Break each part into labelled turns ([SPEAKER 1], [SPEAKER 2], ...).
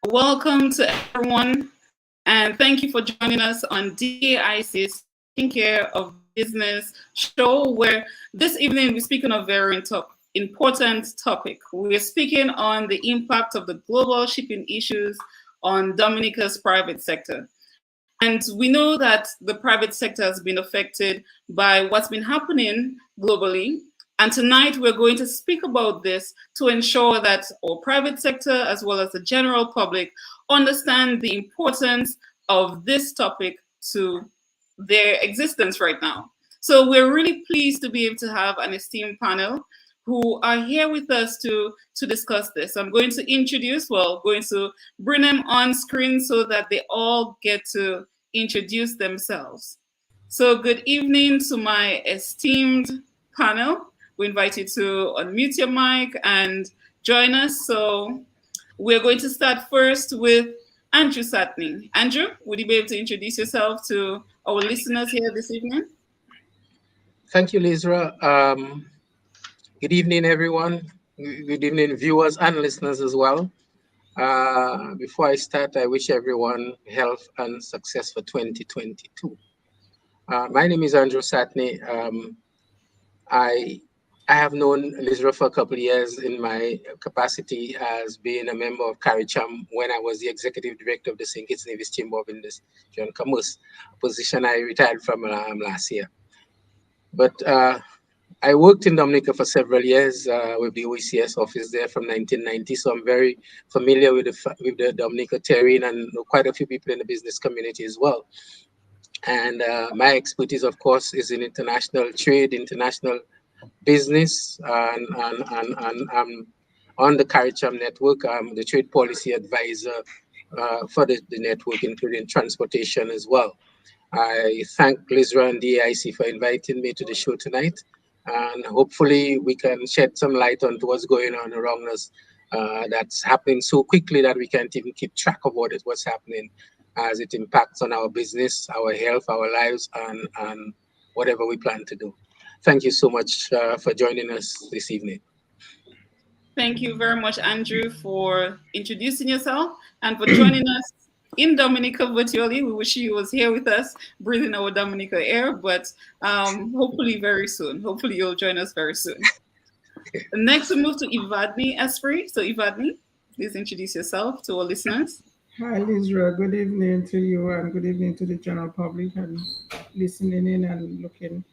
[SPEAKER 1] Welcome to everyone, and thank you for joining us on DAIC's Taking Care of Business show, where this evening we're speaking of a very important topic. We're speaking on the impact of the global shipping issues on Dominica's private sector. And we know that the private sector has been affected by what's been happening globally. And tonight we're going to speak about this to ensure that our private sector, as well as the general public, understand the importance of this topic to their existence right now. So we're really pleased to be able to have an esteemed panel who are here with us to discuss this. I'm going to bring them on screen so that they all get to introduce themselves. So good evening to my esteemed panel. We invite you to unmute your mic and join us. So we're going to start first with Andrew Satney. Andrew, would you be able to introduce yourself to our listeners here this evening?
[SPEAKER 2] Thank you, Lizra. Good evening, everyone. Good evening, viewers and listeners as well. Before I start, I wish everyone health and success for 2022. My name is Andrew Satney. I have known Lizra for a couple of years in my capacity as being a member of CARICHAM when I was the executive director of the St. Kitts Nevis Chamber of Industry and Commerce, a position I retired from last year. But I worked in Dominica for several years with the OECS office there from 1990, so I'm very familiar with the Dominica terrain and know quite a few people in the business community as well. And my expertise, of course, is in international trade, international business, and on the CARICHAM network. I'm the trade policy advisor for the network, including transportation as well. I thank Lizra and DAIC for inviting me to the show tonight, and hopefully we can shed some light on what's going on around us that's happening so quickly that we can't even keep track of what's happening as it impacts on our business, our health, our lives, and whatever we plan to do. Thank you so much for joining us this evening.
[SPEAKER 1] Thank you very much, Andrew, for introducing yourself and for joining us in Dominica virtually. We wish you was here with us, breathing our Dominica air, but hopefully very soon. Hopefully you'll join us very soon. Next, we move to Evadney Esprit. So Evadney, please introduce yourself to our listeners.
[SPEAKER 3] Hi, Lizra. Good evening to you and good evening to the general public and listening in and looking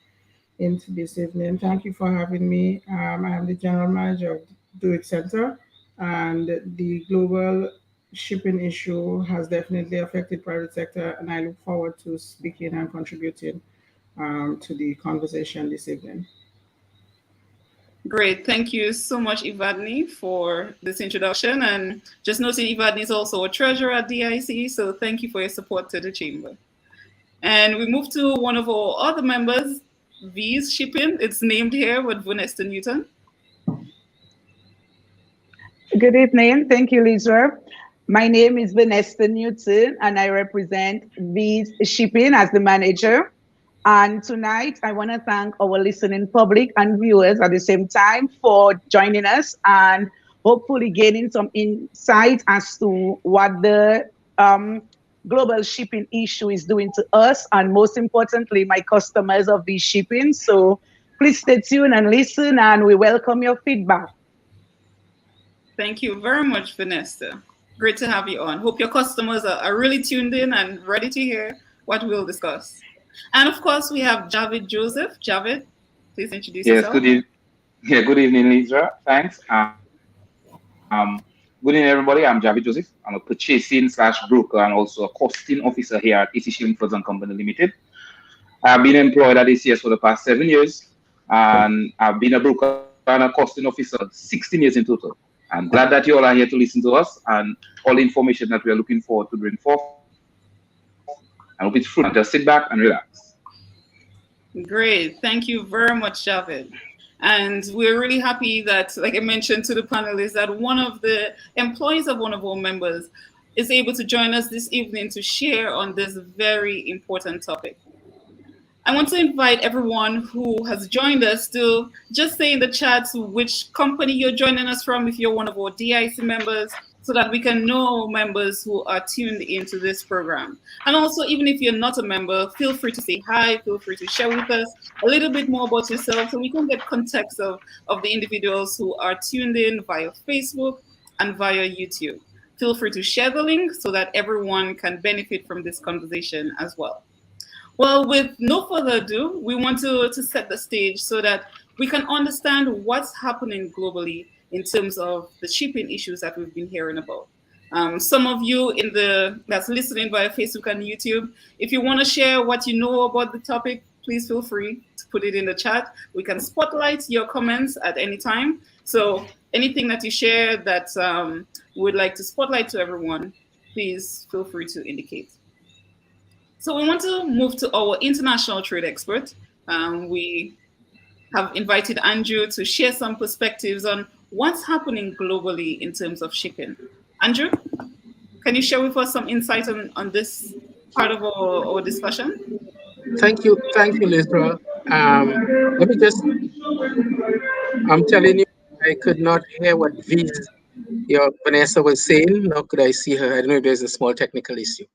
[SPEAKER 3] into this evening. Thank you for having me. I am the general manager of DAIC Center, and the global shipping issue has definitely affected private sector, and I look forward to speaking and contributing to the conversation this evening.
[SPEAKER 1] Great. Thank you so much, Evadney, for this introduction. And just noting, Evadney is also a treasurer at DAIC, so thank you for your support to the chamber. And we move to one of our other members, Vees Shipping. It's named here with Vernesta Newton.
[SPEAKER 4] Good evening. Thank you, Lizra. My name is Vernesta Newton, and I represent Vees Shipping as the manager. And tonight, I want to thank our listening public and viewers at the same time for joining us and hopefully gaining some insight as to what the global shipping issue is doing to us, and most importantly, my customers of Vees Shipping. So please stay tuned and listen, and we welcome your feedback.
[SPEAKER 1] Thank you very much, Vernesta. Great to have you on. Hope your customers are really tuned in and ready to hear what we'll discuss. And of course, we have Javeed Joseph. Javeed, please introduce yourself.
[SPEAKER 5] Yes, good evening, Lizra. Thanks. Good evening, everybody. I'm Javeed Joseph. I'm a purchasing/broker and also a costing officer here at Shillingford and Company Limited. I've been employed at ACS for the past 7 years, and I've been a broker and a costing officer 16 years in total. I'm glad that you all are here to listen to us and all the information that we are looking forward to bring forth. I hope it's fruit. Just sit back and relax.
[SPEAKER 1] Great. Thank you very much, Javeed. And we're really happy that, like I mentioned to the panelists, that one of the employees of one of our members is able to join us this evening to share on this very important topic. I want to invite everyone who has joined us to just say in the chat which company you're joining us from, if you're one of our DAIC members, so that we can know members who are tuned into this program. And also, even if you're not a member, feel free to say hi, feel free to share with us a little bit more about yourself so we can get context of the individuals who are tuned in via Facebook and via YouTube. Feel free to share the link so that everyone can benefit from this conversation as well. Well, with no further ado, we want to set the stage so that we can understand what's happening globally in terms of the shipping issues that we've been hearing about. Some of you that's listening via Facebook and YouTube, if you want to share what you know about the topic, please feel free to put it in the chat. We can spotlight your comments at any time. So anything that you share that we would like to spotlight to everyone, please feel free to indicate. So we want to move to our international trade expert. We have invited Andrew to share some perspectives on what's happening globally in terms of shipping. Andrew, can you share with us some insight on this part of our discussion?
[SPEAKER 2] Thank you, Lizra. Let me just, I'm telling you, I could not hear what Vees, your Vernesta was saying, nor could I see her. I don't know if there's a small technical issue.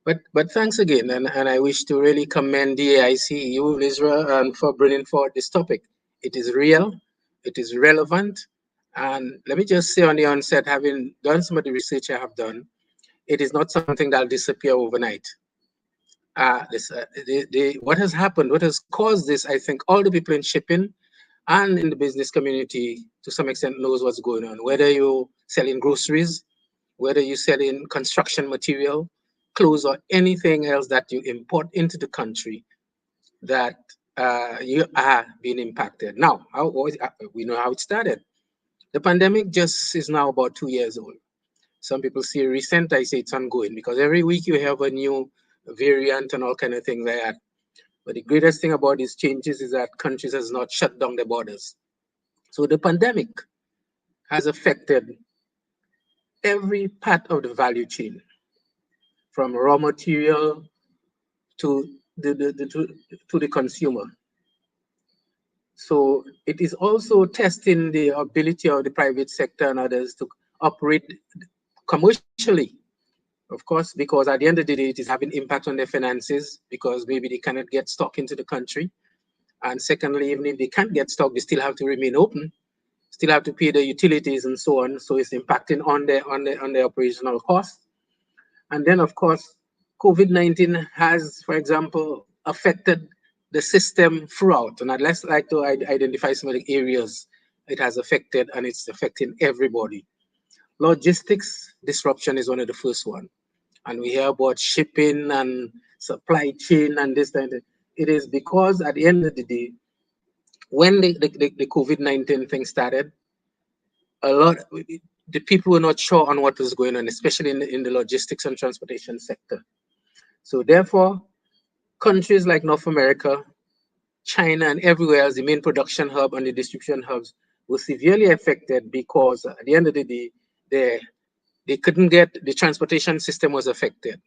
[SPEAKER 2] But thanks again, and I wish to really commend DAIC, you, Lizra, and for bringing forward this topic. It is real, it is relevant, and let me just say on the onset, having done some of the research I have done, it is not something that'll disappear overnight. What has happened, what has caused this, I think all the people in shipping and in the business community to some extent knows what's going on, whether you're selling groceries, whether you're selling construction material, clothes, or anything else that you import into the country, that you are being impacted. Now, we know how it started. The pandemic just is now about 2 years old. Some people say recent, I say it's ongoing, because every week you have a new variant and all kind of things like that. But the greatest thing about these changes is that countries has not shut down their borders. So the pandemic has affected every part of the value chain, from raw material to the consumer. So it is also testing the ability of the private sector and others to operate commercially, of course, because at the end of the day, it is having impact on their finances because maybe they cannot get stock into the country. And secondly, even if they can't get stock, they still have to remain open, still have to pay the utilities and so on. So it's impacting on their operational costs. And then, of course, COVID-19 has, for example, affected the system throughout. And I'd less like to identify some of the areas it has affected, and it's affecting everybody. Logistics disruption is one of the first one. And we hear about shipping and supply chain and this and that. It is because at the end of the day, when the COVID-19 thing started, the people were not sure on what was going on, especially in the logistics and transportation sector. So therefore, countries like North America, China, and everywhere else, the main production hub and the distribution hubs were severely affected because at the end of the day, they couldn't get, the transportation system was affected.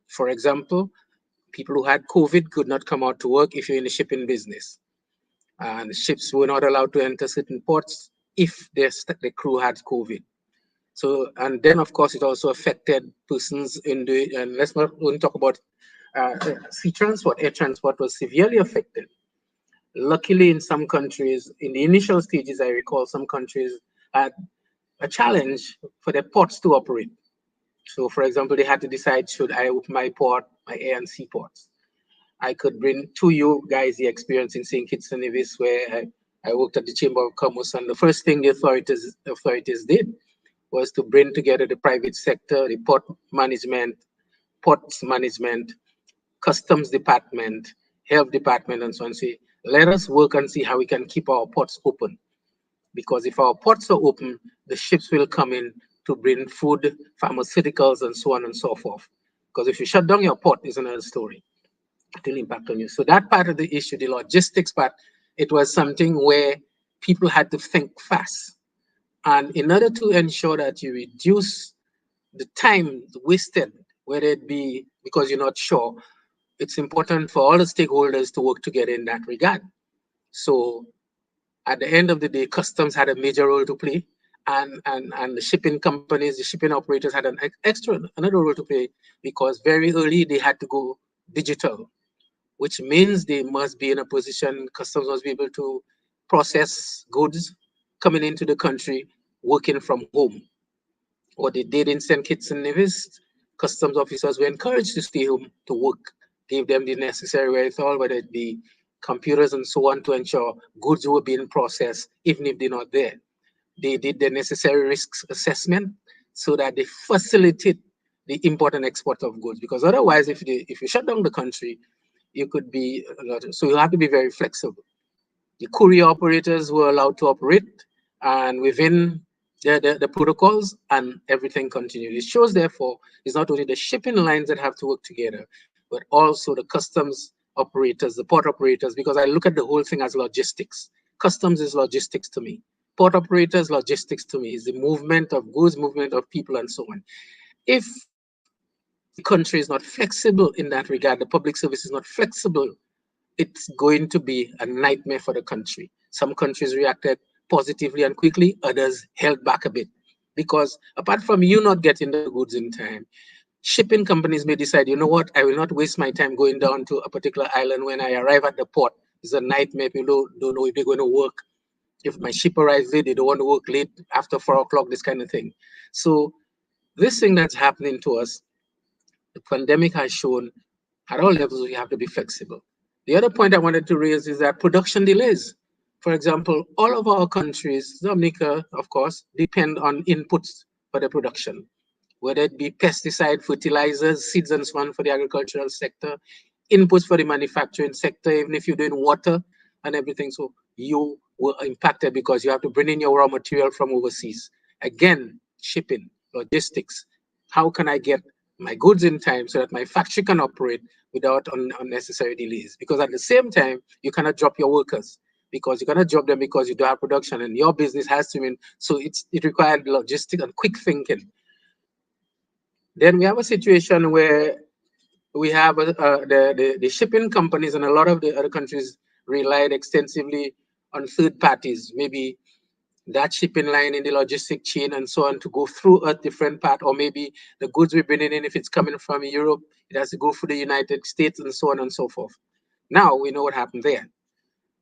[SPEAKER 2] For example, people who had COVID could not come out to work if you're in the shipping business. And ships were not allowed to enter certain ports if the crew had COVID. So, and then of course it also affected persons in the, and let's not even talk about sea transport. Air transport was severely affected. Luckily, in some countries, in the initial stages, I recall some countries had a challenge for their ports to operate. So, for example, they had to decide, should I open my port, my air and sea ports? I could bring to you guys the experience in St. Kitts and Nevis, where I worked at the Chamber of Commerce, and the first thing the authorities did was to bring together the private sector, the port management, ports management, customs department, health department, and so on. Say, let us work and see how we can keep our ports open. Because if our ports are open, the ships will come in to bring food, pharmaceuticals, and so on and so forth. Because if you shut down your port, it's another story. It will impact on you. So that part of the issue, the logistics part, it was something where people had to think fast. And in order to ensure that you reduce the time wasted, whether it be because you're not sure, it's important for all the stakeholders to work together in that regard. So at the end of the day, customs had a major role to play, and the shipping companies, the shipping operators had another role to play, because very early they had to go digital, which means they must be in a position, customs must be able to process goods coming into the country working from home. What they did in St. Kitts and Nevis, customs officers were encouraged to stay home to work, gave them the necessary wherewithal, whether it be computers and so on, to ensure goods were being processed, even if they're not there. They did the necessary risks assessment so that they facilitate the import and export of goods. Because otherwise, if you shut down the country, you could be so you have to be very flexible. The courier operators were allowed to operate and within the protocols, and everything continued. It shows, therefore, it's not only the shipping lines that have to work together, but also the customs operators, the port operators, because I look at the whole thing as logistics. Customs is logistics to me. Port operators, logistics to me is the movement of goods, movement of people, and so on. If the country is not flexible in that regard, the public service is not flexible, it's going to be a nightmare for the country. Some countries reacted positively and quickly, others held back a bit. Because apart from you not getting the goods in time, shipping companies may decide, you know what, I will not waste my time going down to a particular island. When I arrive at the port, it's a nightmare. People don't know if they're going to work. If my ship arrives late, they don't want to work late after 4 o'clock, this kind of thing. So this thing that's happening to us, the pandemic has shown at all levels we have to be flexible. The other point I wanted to raise is that production delays. For example, all of our countries, Dominica, of course, depend on inputs for the production, whether it be pesticide, fertilizers, seeds, and so on for the agricultural sector, inputs for the manufacturing sector, even if you're doing water and everything. So you were impacted because you have to bring in your raw material from overseas. Again, shipping, logistics. How can I get my goods in time so that my factory can operate without unnecessary delays? Because at the same time, you cannot drop your workers, because you cannot drop them because you don't have production and your business has to win. So it required logistics and quick thinking. Then we have a situation where we have the shipping companies, and a lot of the other countries relied extensively on third parties, maybe that shipping line in the logistic chain and so on, to go through a different part, or maybe the goods we're bringing in, if it's coming from Europe, it has to go through the United States and so on and so forth. Now we know what happened there.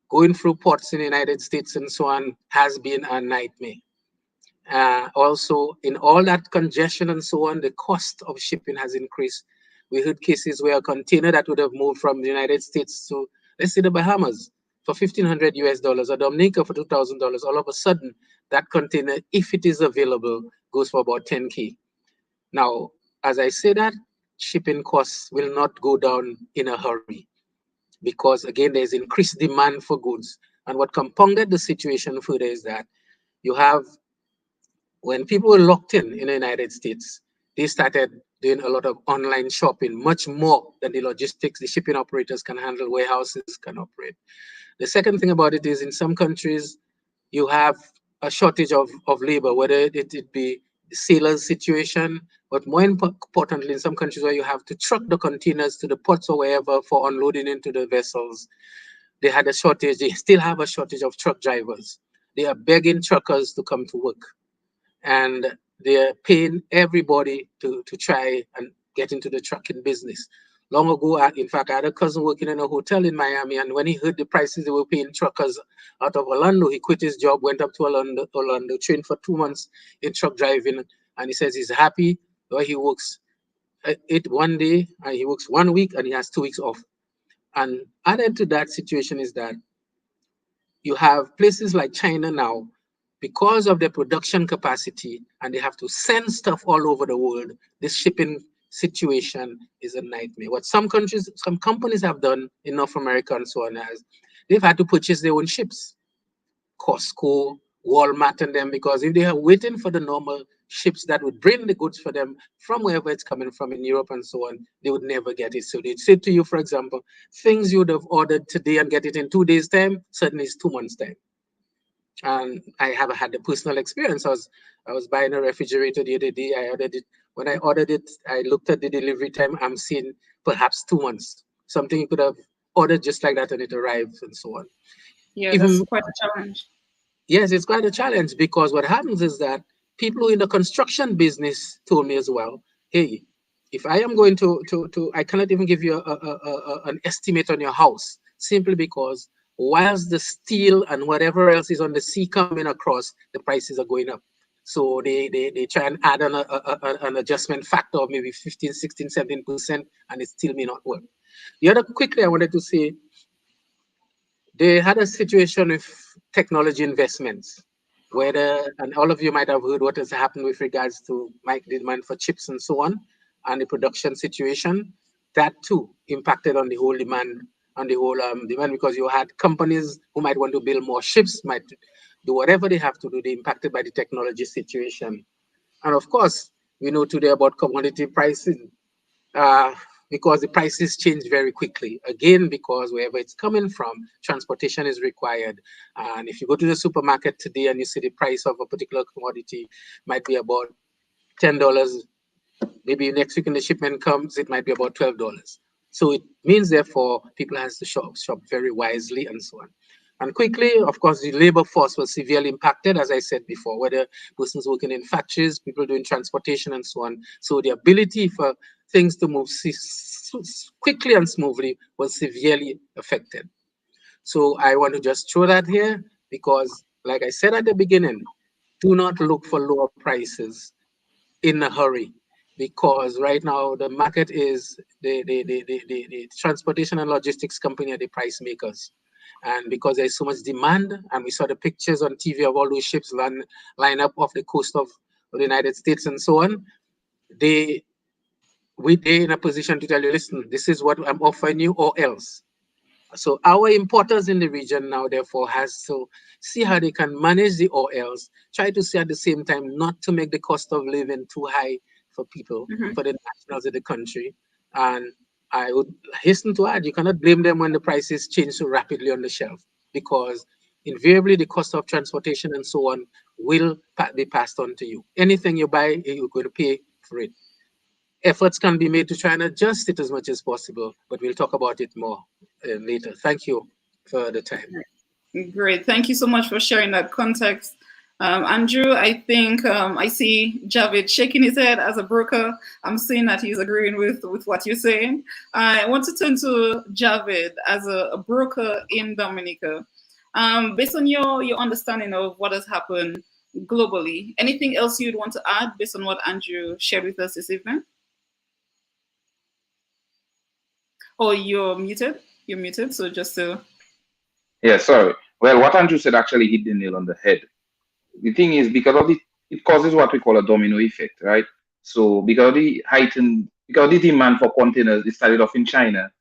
[SPEAKER 2] Going through ports in the United States and so on has been a nightmare. Also, in all that congestion and so on, the cost of shipping has increased. We heard cases where a container that would have moved from the United States to, let's say, the Bahamas for $1,500 US, or Dominica for $2,000, all of a sudden, that container, if it is available, goes for about 10K. Now, as I say that, shipping costs will not go down in a hurry, because again, there's increased demand for goods. And what compounded the situation further is that you have, when people were locked in the United States, they started doing a lot of online shopping, much more than the logistics, the shipping operators can handle, warehouses can operate. The second thing about it is, in some countries, you have a shortage of labor, whether it be the sailors situation, but more importantly, in some countries where you have to truck the containers to the ports or wherever for unloading into the vessels, they had a shortage. They still have a shortage of truck drivers. They are begging truckers to come to work, and they're paying everybody to try and get into the trucking business. Long ago, in fact, I had a cousin working in a hotel in Miami, and when he heard the prices they were paying truckers out of Orlando, he quit his job, went up to Orlando, trained for 2 months in truck driving, and he says he's happy. Where he works one day, and he works 1 week, and he has 2 weeks off. And added to that situation is that you have places like China now, because of their production capacity, and they have to send stuff all over the world. This shipping situation is a nightmare. What some companies have done in North America and so on, is they've had to purchase their own ships. Costco, Walmart, and them, because if they are waiting for the normal ships that would bring the goods for them from wherever it's coming from in Europe and so on, they would never get it. So they'd say to you, for example, things you would have ordered today and get it in 2 days' time, suddenly it's 2 months' time. And I have had a personal experience. I was buying a refrigerator the other day. I ordered it. When I ordered it, I looked at the delivery time. I'm seeing perhaps 2 months. Something you could have ordered just like that and it arrives and so on.
[SPEAKER 1] Yeah,
[SPEAKER 2] Even
[SPEAKER 1] that's quite a challenge.
[SPEAKER 2] Yes, it's quite a challenge because what happens is that people in the construction business told me as well, hey, if I am going to I cannot even give you an estimate on your house simply because whilst the steel and whatever else is on the sea coming across, the prices are going up. So they try and add an adjustment factor of maybe 15, 16, 17%, and it still may not work. The other quickly I wanted to say, they had a situation with technology investments, and all of you might have heard what has happened with regards to demand for chips and so on, and the production situation. That too impacted on the whole demand, demand, because you had companies who might want to build more ships, might do whatever they have to do. They impacted by the technology situation, and of course, we know today about commodity pricing. Because the prices change very quickly. Again, because wherever it's coming from, transportation is required. And if you go to the supermarket today and you see the price of a particular commodity might be about $10, maybe next week when the shipment comes, it might be about $12. So it means, therefore, people have to shop very wisely and so on. And quickly, of course, the labor force was severely impacted, as I said before, whether persons working in factories, people doing transportation and so on. So the ability for things to move quickly and smoothly was severely affected. So I want to just throw that here because, like I said at the beginning, do not look for lower prices in a hurry, because right now the market is the transportation and logistics company are the price makers. And because there's so much demand, and we saw the pictures on TV of all those ships line up off the coast of the United States and so on, they're in a position to tell you, listen, this is what I'm offering you or else. So our importers in the region now, therefore, has to see how they can manage the or else, try to see at the same time not to make the cost of living too high for people, for the nationals of the country. And I would hasten to add, you cannot blame them when the prices change so rapidly on the shelf, because invariably the cost of transportation and so on will be passed on to you. Anything you buy, you're going to pay for it. Efforts can be made to try and adjust it as much as possible, but we'll talk about it more later. Thank you for the time.
[SPEAKER 1] Great. Thank you so much for sharing that context. Andrew, I think I see Javeed shaking his head as a broker. I'm seeing that he's agreeing with what you're saying. I want to turn to Javeed as a broker in Dominica. Based on your understanding of what has happened globally, anything else you'd want to add based on what Andrew shared with us this evening? Oh, you're muted. You're muted. So just to...
[SPEAKER 5] Yeah, sorry. Well, what Andrew said actually hit the nail on the head. The thing is, because of it causes what we call a domino effect, right? So because of the demand for containers, it started off in China.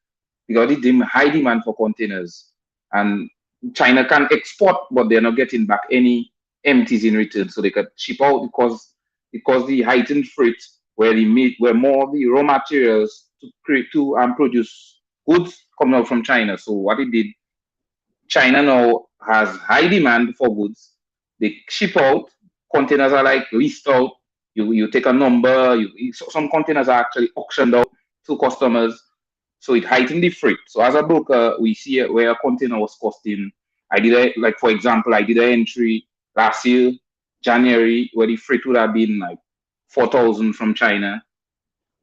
[SPEAKER 5] Because of the high demand for containers, and China can export, but they're not getting back any empties in return, so they could ship out because the heightened freight, where more of the raw materials to produce goods coming out from China. So what it did, China now has high demand for goods. They ship out, containers are like leased out. You take a number, some containers are actually auctioned out to customers. So it heightened the freight. So as a broker, we see where a container was costing. For example, I did an entry last year, January, where the freight would have been like 4,000 from China.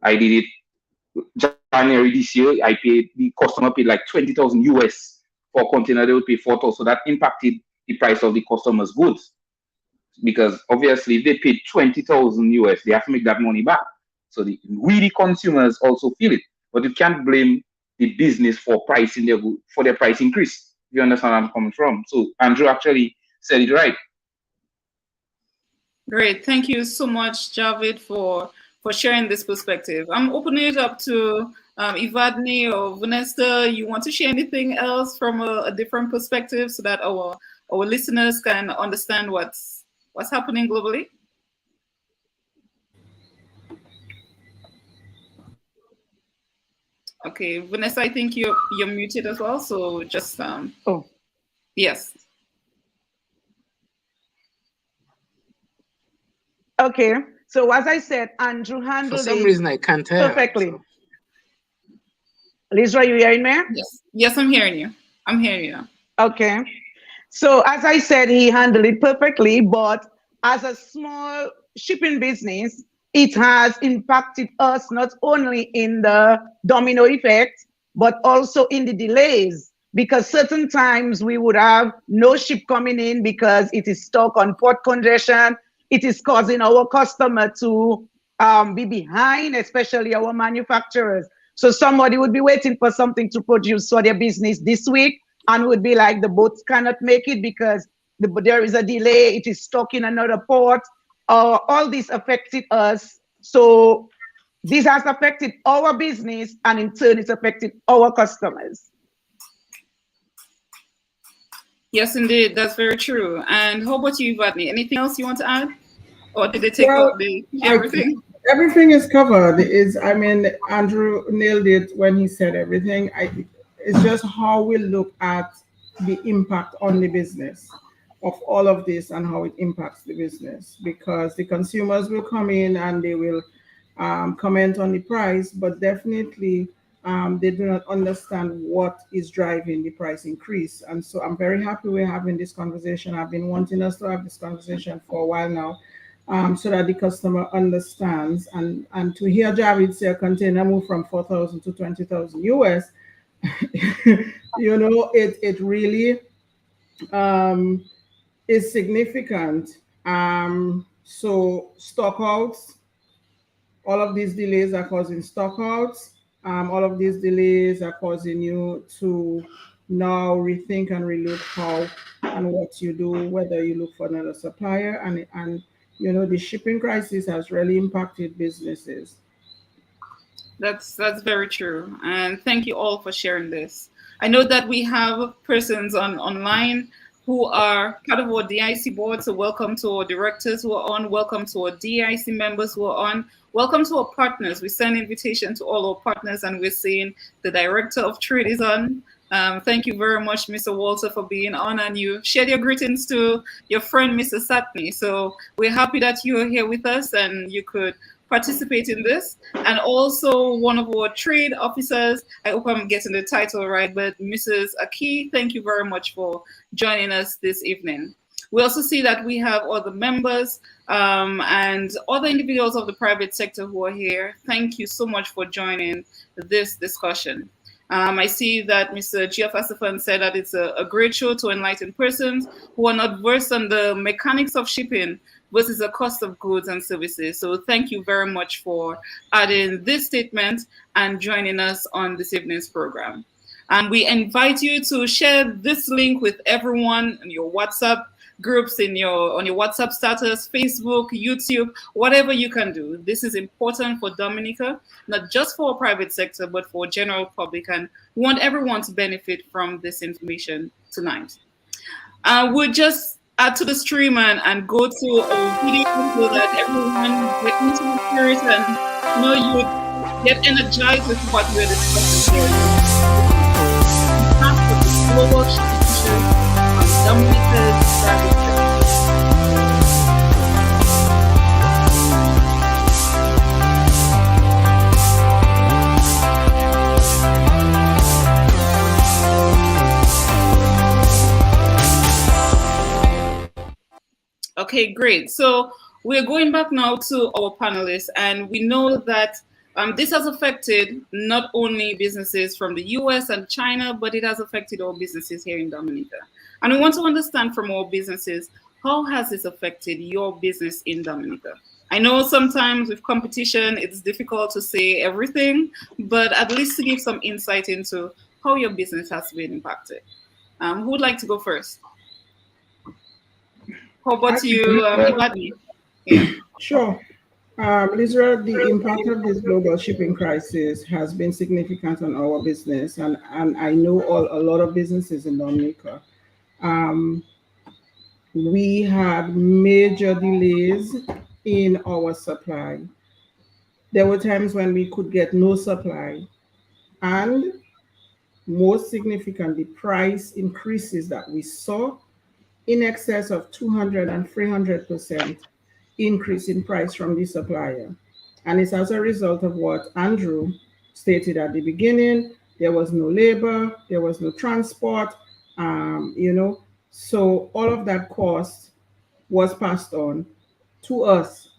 [SPEAKER 5] I did it January this year. The customer paid like 20,000 US for a container. They would pay 4,000. So that impacted the price of the customer's goods, because obviously if they paid 20,000 US, they have to make that money back. So the consumers also feel it, but you can't blame the business for their price increase. You understand where I'm coming from? So Andrew actually said it right.
[SPEAKER 1] Great, thank you so much, Javeed, for sharing this perspective. I'm opening it up to Evadney or Vernesta. You want to share anything else from a different perspective so that our listeners can understand what's happening globally? Okay, Vernesta, I think you're muted as well. So just
[SPEAKER 4] Oh,
[SPEAKER 1] yes.
[SPEAKER 4] Okay. So as I said, Andrew handled
[SPEAKER 2] For some reason I can't hear
[SPEAKER 4] perfectly.
[SPEAKER 2] So.
[SPEAKER 4] Lizra, you hearing me?
[SPEAKER 1] Yes, I'm hearing you. I'm hearing you.
[SPEAKER 4] Okay. So as I said, he handled it perfectly, but as a small shipping business, it has impacted us not only in the domino effect, but also in the delays. Because certain times we would have no ship coming in because it is stuck on port congestion. It is causing our customer to be behind, especially our manufacturers. So somebody would be waiting for something to produce for their business this week and would be like, the boats cannot make it because there is a delay, it is stuck in another port. All this affected us. So this has affected our business, and in turn it's affected our customers.
[SPEAKER 1] Yes, indeed, that's very true. And how about you, Evadney? Anything else you want to add? Or did they take out everything?
[SPEAKER 3] Everything is covered. I mean, Andrew nailed it when he said everything. It's just how we look at the impact on the business of all of this and how it impacts the business, because the consumers will come in and they will comment on the price, but definitely they do not understand what is driving the price increase. And so I'm very happy we're having this conversation. I've been wanting us to have this conversation for a while now, so that the customer understands. And to hear Javeed say a container move from 4,000 to 20,000 US, it really is significant. So stockouts, all of these delays are causing stockouts. All of these delays are causing you to now rethink and relook how and what you do, whether you look for another supplier. And the shipping crisis has really impacted businesses.
[SPEAKER 1] That's very true. And thank you all for sharing this. I know that we have persons online who are part of our DAIC board. So welcome to our directors who are on. Welcome to our DAIC members who are on. Welcome to our partners. We send invitation to all our partners, and we're seeing the director of trade is on. Thank you very much, Mr. Walter, for being on, and you shared your greetings to your friend, Mr. Satney. So we're happy that you are here with us and you could participate in this. And also one of our trade officers, I hope I'm getting the title right, but Mrs. Aki, thank you very much for joining us this evening. We also see that we have other members and other individuals of the private sector who are here. Thank you so much for joining this discussion. I see that Mr. Geoff Asafan said that it's a great show to enlighten persons who are not versed on the mechanics of shipping versus the cost of goods and services. So thank you very much for adding this statement and joining us on this evening's program. And we invite you to share this link with everyone in your WhatsApp groups, on your WhatsApp status, Facebook, YouTube, whatever you can do. This is important for Dominica, not just for our private sector, but for general public, and we want everyone to benefit from this information tonight. We'll just add to the stream and go to a video so that everyone get into the spirit and you get energized with what we're discussing here. Half of the global shipping Dominica's private sector. Okay, great. So we're going back now to our panelists, and we know that this has affected not only businesses from the US and China, but it has affected our businesses here in Dominica. And we want to understand from our businesses, how has this affected your business in Dominica? I know sometimes with competition, it's difficult to say everything, but at least to give some insight into how your business has been impacted. Who would like to go first? How about you, Evadney? Yeah.
[SPEAKER 3] Sure. Lizra, the impact of this global shipping crisis has been significant on our business, and I know a lot of businesses in Dominica. We had major delays in our supply. There were times when we could get no supply, and most significantly, price increases that we saw in excess of 200 and 300% increase in price from the supplier. And it's as a result of what Andrew stated at the beginning. There was no labor, there was no transport, So all of that cost was passed on to us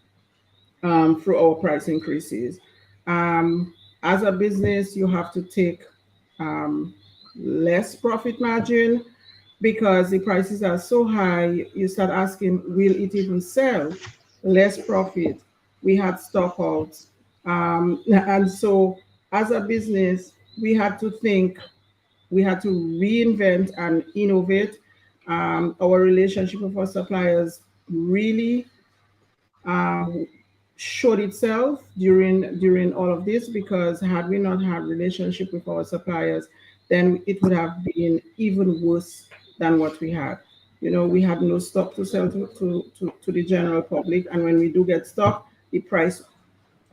[SPEAKER 3] through our price increases. As a business, you have to take um, less profit margin because the prices are so high. You start asking, will it even sell? Less profit. We had stock outs. And so, as a business, we had to think, we had to reinvent and innovate. Our relationship with our suppliers really showed itself during all of this, because had we not had relationship with our suppliers, then it would have been even worse than what we had. You know, we had no stock to sell to the general public, and when we do get stock, the price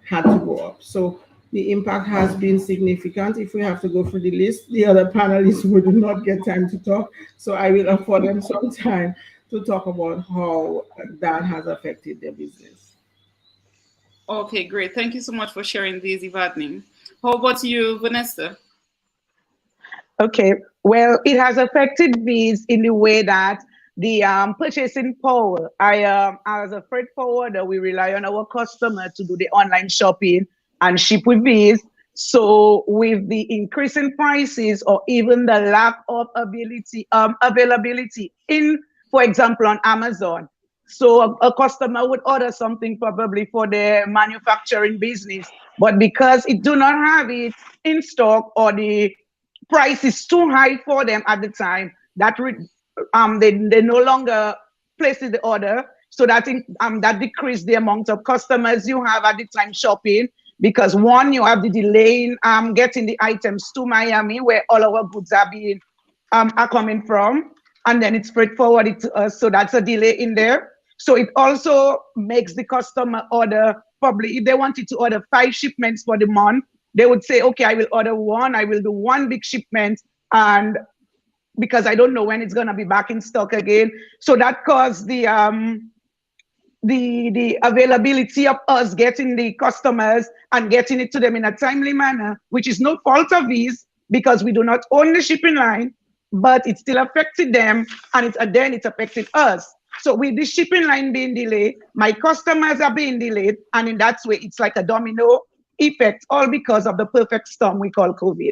[SPEAKER 3] had to go up. So the impact has been significant. If we have to go through the list, the other panelists would not get time to talk. So I will afford them some time to talk about how that has affected their business.
[SPEAKER 1] Okay, great. Thank you so much for sharing this, Evadney. How about you, Vernesta?
[SPEAKER 4] Okay, well, it has affected Vees in the way that the purchasing power. As a freight forwarder, we rely on our customer to do the online shopping and ship with Vees. So, with the increasing prices or even the lack of availability in, for example, on Amazon, so a customer would order something probably for their manufacturing business, but because it do not have it in stock or the price is too high for them at the time, that they no longer places the order, so that decrease the amount of customers you have at the time shopping, because one, you have the delay in getting the items to Miami where all our goods are coming from, and then it's freight forwarded to us, so that's a delay in there. So it also makes the customer order, probably if they wanted to order 5 shipments for the month, they would say, okay, I will order one, I will do one big shipment, and because I don't know when it's going to be back in stock again. So that caused the availability of us getting the customers and getting it to them in a timely manner, which is no fault of Vees, because we do not own the shipping line, but it still affected them, and then it affected us. So with the shipping line being delayed, my customers are being delayed, and in that way, it's like a domino effect, all because of the perfect storm we call COVID.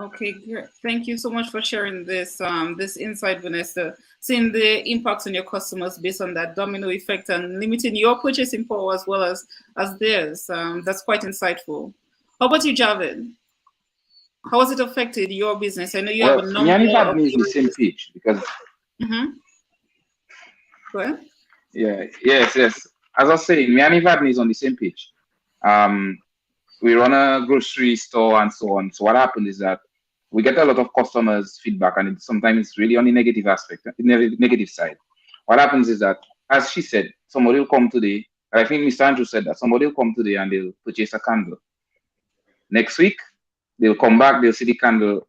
[SPEAKER 1] Okay, great. Thank you so much for sharing this this insight, Vernesta. Seeing the impacts on your customers based on that domino effect and limiting your purchasing power as well as theirs. That's quite insightful. How about you, Javeed? How has it affected your business? I know you have a number
[SPEAKER 5] me and
[SPEAKER 1] of...
[SPEAKER 5] Evadney is on the same page because...
[SPEAKER 1] Go ahead.
[SPEAKER 5] Yeah, yes. As I was saying, me and Evadney is on the same page. We run a grocery store and so on. So what happened is that we get a lot of customers' feedback, and sometimes it's really on the negative aspect, the negative side. What happens is that, as she said, somebody will come today, and I think Mr. Andrew said that somebody will come today and they'll purchase a candle. Next week, they'll come back, they'll see the candle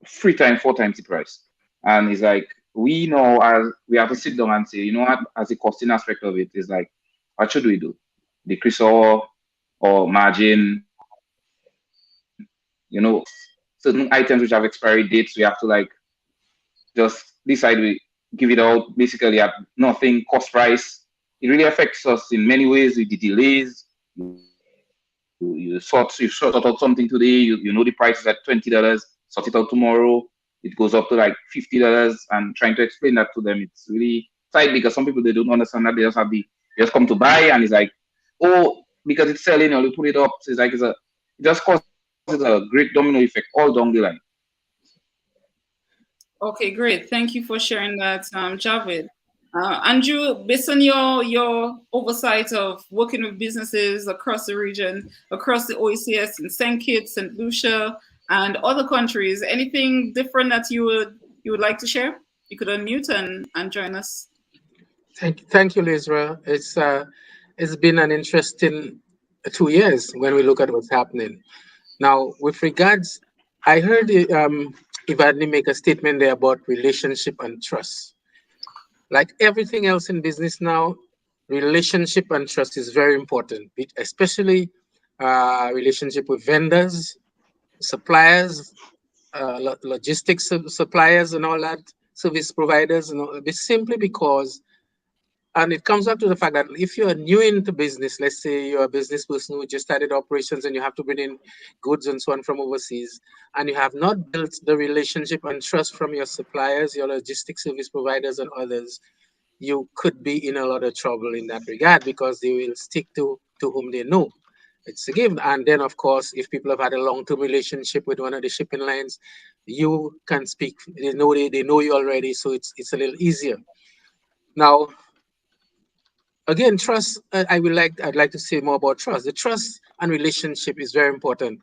[SPEAKER 5] 4 times the price. And it's like, we know as we have to sit down and say, you know what, as the costing aspect of it is like, what should we do? Decrease our margin, you know, certain items which have expiry dates, we have to like just decide we give it out basically at nothing cost price. It really affects us in many ways with the delays. You sort out something today, you know the price is at $20, sort it out tomorrow, it goes up to like $50, and trying to explain that to them, it's really tight because some people, they don't understand that. They just come to buy, and it's like, oh, because it's selling, you put it up. So it's like it just causes a great domino effect all down the line.
[SPEAKER 1] Okay, great. Thank you for sharing that, Javeed. Andrew, based on your oversight of working with businesses across the region, across the OECS in St. Kitts, St. Lucia, and other countries, anything different that you would like to share? You could unmute and join us.
[SPEAKER 2] Thank you, Lizra. It's been an interesting 2 years when we look at what's happening. Now, with regards, I heard Evadney make a statement there about relationship and trust. Like everything else in business now, relationship and trust is very important, especially relationship with vendors, suppliers, logistics suppliers and all that, service providers, it's simply because, and it comes back to the fact that if you're new into business, let's say you're a business person who just started operations and you have to bring in goods and so on from overseas, and you have not built the relationship and trust from your suppliers, your logistics service providers and others, you could be in a lot of trouble in that regard, because they will stick to whom they know. It's a given. And then, of course, if people have had a long-term relationship with one of the shipping lines, you can speak. They know you already, so it's a little easier. Now, again, trust. I'd like to say more about trust. The trust and relationship is very important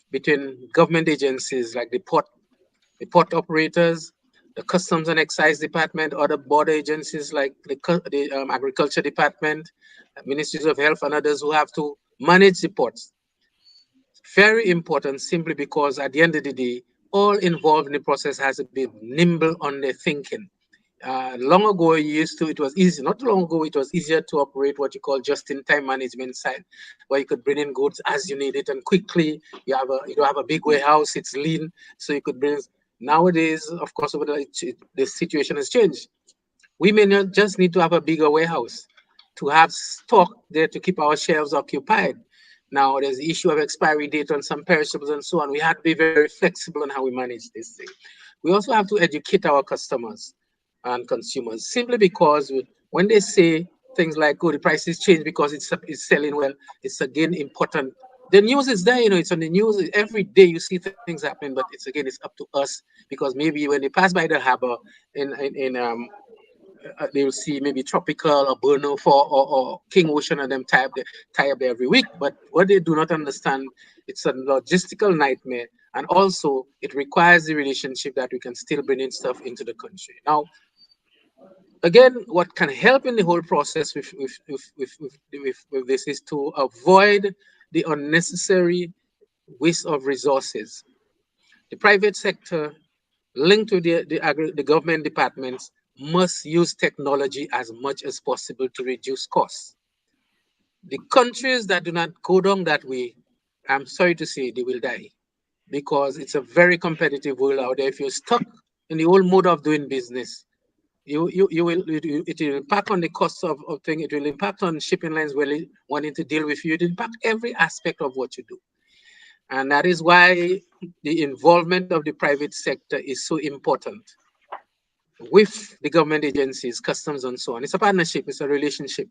[SPEAKER 2] between government agencies like the port operators, the Customs and Excise Department, other border agencies like the Agriculture Department, Ministries of Health, and others who have to manage the ports. Very important, simply because at the end of the day, all involved in the process has to be nimble on their thinking. Long ago, it was easy. Not long ago, it was easier to operate what you call just-in-time management side, where you could bring in goods as you need it and quickly. You don't have a big warehouse; it's lean, so you could bring. Nowadays, of course, the situation has changed. We may not just need to have a bigger warehouse to have stock there to keep our shelves occupied. Now, there's the issue of expiry date on some perishables and so on. We have to be very flexible on how we manage this thing. We also have to educate our customers and consumers, simply because when they say things like, oh, the prices change because it's selling well, it's again important. The news is there, it's on the news every day. You see things happening, but it's up to us, because maybe when they pass by the harbor they will see maybe Tropical or Bruno or King Ocean, and them tie up there every week. But what they do not understand, it's a logistical nightmare, and also it requires the relationship that we can still bring in stuff into the country. Now, again, what can help in the whole process with this is to avoid the unnecessary waste of resources. The private sector, linked to the government departments, must use technology as much as possible to reduce costs. The countries that do not go down that way, I'm sorry to say, they will die, because it's a very competitive world out there. If you're stuck in the old mode of doing business, it will impact on the costs of things. It will impact on shipping lines really wanting to deal with you. It will impact every aspect of what you do. And that is why the involvement of the private sector is so important with the government agencies, customs, and so on. It's a partnership, it's a relationship.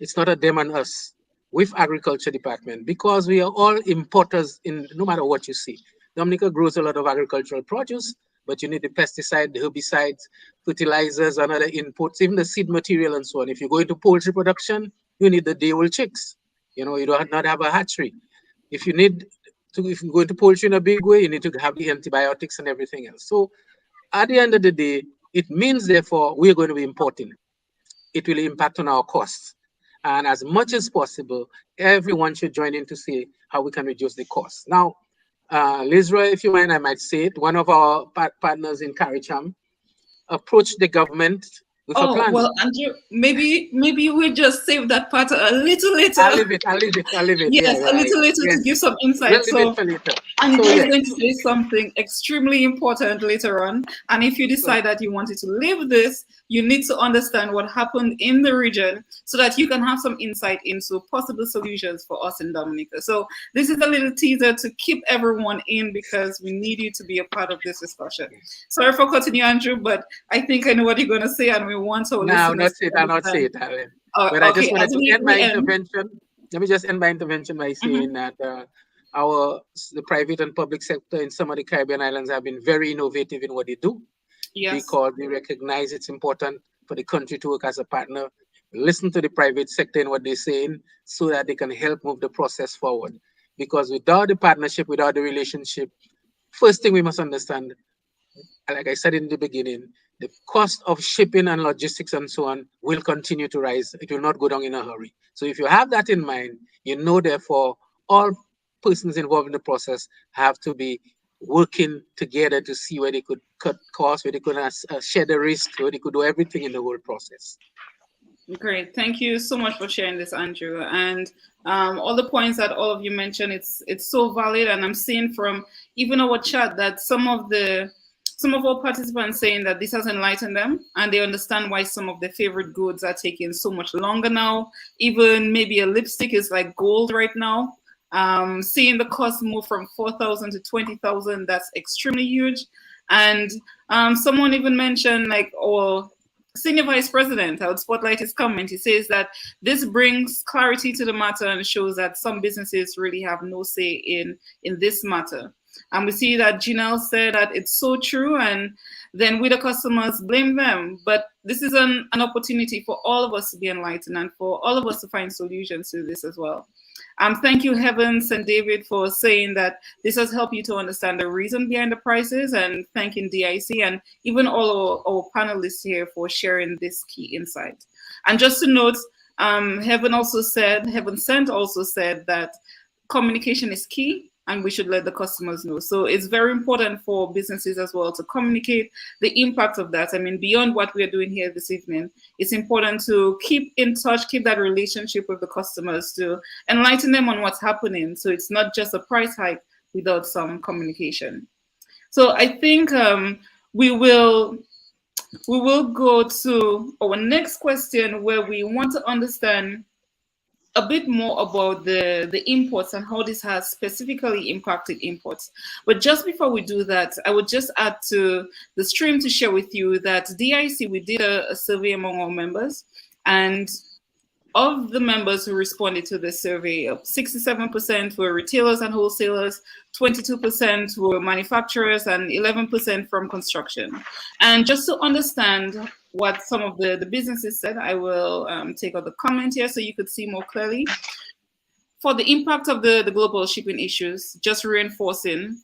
[SPEAKER 2] It's not a them and us with agriculture department, because we are all importers in no matter what you see. Dominica grows a lot of agricultural produce, but you need the pesticide, the herbicides, fertilizers, and other inputs, even the seed material and so on. If you go into poultry production, you need the day-old chicks. You do not have a hatchery. If you go into poultry in a big way, you need to have the antibiotics and everything else. So at the end of the day, it means, therefore, we're going to be importing. It will impact on our costs. And as much as possible, everyone should join in to see how we can reduce the costs. Now, Lizra, if you mind, I might say it, one of our partners in Karicham approached the government with a plan.
[SPEAKER 1] Well, Andrew, maybe we just save that part a little later.
[SPEAKER 2] I'll leave it.
[SPEAKER 1] Yes, a little later to give some insight.
[SPEAKER 2] We'll leave it for later.
[SPEAKER 1] Andrew is going to say something extremely important later on. And if you decide that you wanted to leave this, you need to understand what happened in the region so that you can have some insight into possible solutions for us in Dominica. So this is a little teaser to keep everyone in, because we need you to be a part of this discussion. Sorry for cutting you, Andrew, but I think I know what you're going to say, and we want to listen.
[SPEAKER 2] I'll not say it. But I just wanted to end my intervention. Let me just end my intervention by saying that the private and public sector in some of the Caribbean islands have been very innovative in what they do. Yes. Because we recognize it's important for the country to work as a partner, listen to the private sector and what they're saying, so that they can help move the process forward. Because without the partnership, without the relationship, first thing we must understand, like I said in the beginning, the cost of shipping and logistics and so on will continue to rise. It will not go down in a hurry. So if you have that in mind, therefore, all persons involved in the process have to be working together to see where they could cut costs, where they could share the risk, where they could do everything in the whole process.
[SPEAKER 1] Great. Thank you so much for sharing this, Andrew. And all the points that all of you mentioned, it's so valid. And I'm seeing from even our chat that some of our participants saying that this has enlightened them and they understand why some of their favorite goods are taking so much longer now. Even maybe a lipstick is like gold right now. Seeing the cost move from 4,000 to 20,000, that's extremely huge. And someone even mentioned like, oh, Senior Vice President, I would spotlight his comment. He says that this brings clarity to the matter and shows that some businesses really have no say in this matter. And we see that Janelle said that it's so true, and then we the customers blame them. But this is an opportunity for all of us to be enlightened and for all of us to find solutions to this as well. Thank you, Heavens and David, for saying that this has helped you to understand the reason behind the prices, and thanking DAIC and even all our panelists here for sharing this key insight. And just to note, Heaven Sent also said that communication is key and we should let the customers know. So it's very important for businesses as well to communicate the impact of that. I mean, beyond what we are doing here this evening, it's important to keep in touch, keep that relationship with the customers, to enlighten them on what's happening. So it's not just a price hike without some communication. So I think we will go to our next question, where we want to understand a bit more about the imports and how this has specifically impacted imports. But just before we do that, I would just add to the stream to share with you that DAIC, we did a survey among our members, and of the members who responded to the survey, 67% were retailers and wholesalers, 22% were manufacturers, and 11% from construction. And just to understand what some of the businesses said, I will take out the comment here so you could see more clearly. For the impact of the global shipping issues, just reinforcing,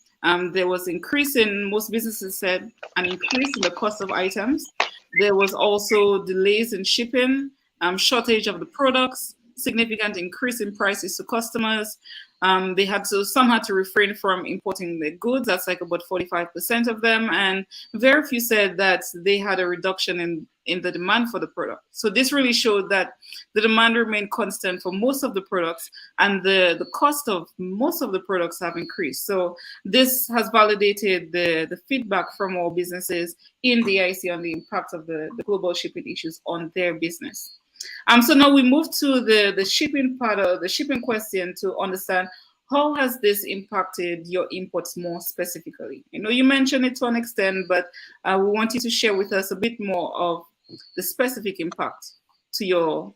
[SPEAKER 1] there was increase in, most businesses said, an increase in the cost of items. There was also delays in shipping, shortage of the products, significant increase in prices to customers. Some had to refrain from importing the goods. That's like about 45% of them. And very few said that they had a reduction in the demand for the product. So this really showed that the demand remained constant for most of the products, and the cost of most of the products have increased. So this has validated the feedback from all businesses in the DAIC on the impact of the global shipping issues on their business. So now we move to the shipping part of the shipping question to understand how has this impacted your imports more specifically. You know, you mentioned it to an extent, but we want you to share with us a bit more of the specific impact to your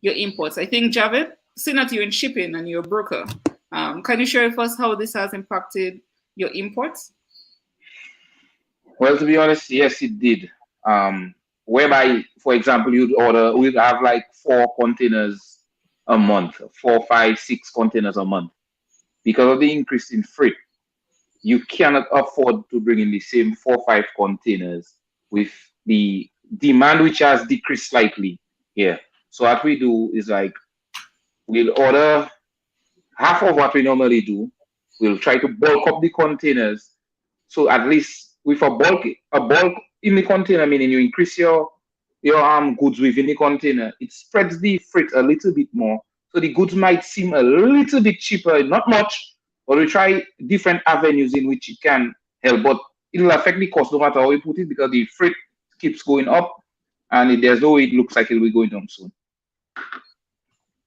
[SPEAKER 1] imports. I think, Javeed, seeing that you're in shipping and you're a broker, can you share with us how this has impacted your imports?
[SPEAKER 5] Well, to be honest, yes, it did. Whereby, for example, we'd have like 4 containers a month, 4, 5, 6 containers a month. Because of the increase in freight, you cannot afford to bring in the same 4, 5 containers with the demand, which has decreased slightly here. So what we do is like, we'll order half of what we normally do. We'll try to bulk up the containers. So at least with a bulk in the container, meaning you increase your goods within the container, it spreads the freight a little bit more. So the goods might seem a little bit cheaper, not much, but we try different avenues in which it can help, but it will affect the cost no matter how we put it, because the freight keeps going up, and there's no way it looks like it will be going down soon.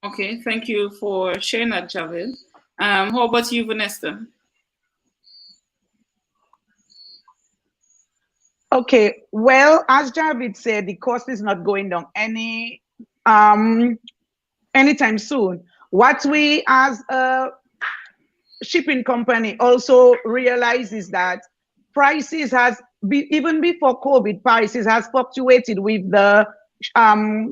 [SPEAKER 1] Okay, thank you for sharing that, Javeed. How about you, Vernesta?
[SPEAKER 4] Okay, well, as Javeed said, the cost is not going down anytime soon. What we as a shipping company also realize is that prices even before COVID, prices has fluctuated with the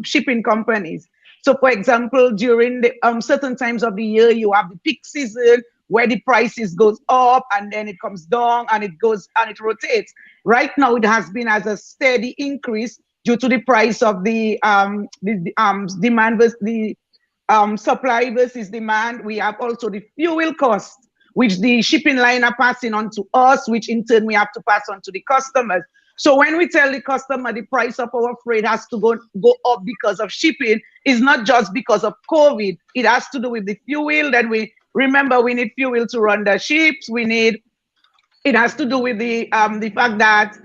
[SPEAKER 4] shipping companies. So for example, during the certain times of the year, you have the peak season where the prices goes up and then it comes down and it goes and it rotates. Right now, it has been as a steady increase due to the price of the demand versus the supply versus demand. We have also the fuel cost, which the shipping line are passing on to us, which in turn we have to pass on to the customers. So when we tell the customer the price of our freight has to go up because of shipping, it's not just because of COVID. It has to do with the fuel that we remember. We need fuel to run the ships. It has to do with the fact that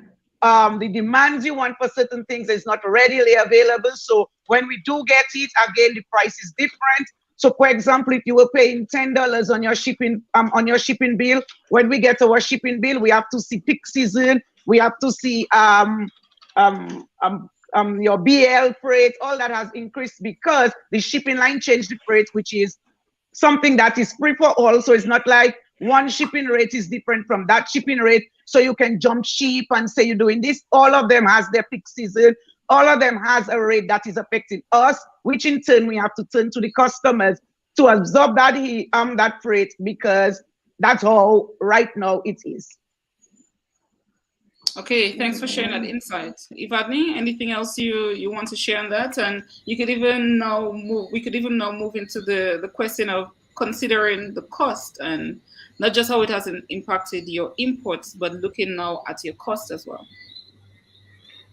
[SPEAKER 4] the demands you want for certain things is not readily available. So when we do get it, again, the price is different. So for example, if you were paying $10 on your shipping bill, when we get our shipping bill, we have to see peak season, we have to see your BL freight, all that has increased because the shipping line changed the freight, which is something that is free for all. So it's not like one shipping rate is different from that shipping rate. So you can jump ship and say you're doing this. All of them has their peak season. All of them has a rate that is affecting us, which in turn we have to turn to the customers to absorb that freight, because that's how right now it is.
[SPEAKER 1] Okay, thanks for sharing that insight. Evadney, anything else you want to share on that? And you could even now move into the question of considering the cost, and not just how it has impacted your imports, but looking now at your cost as well.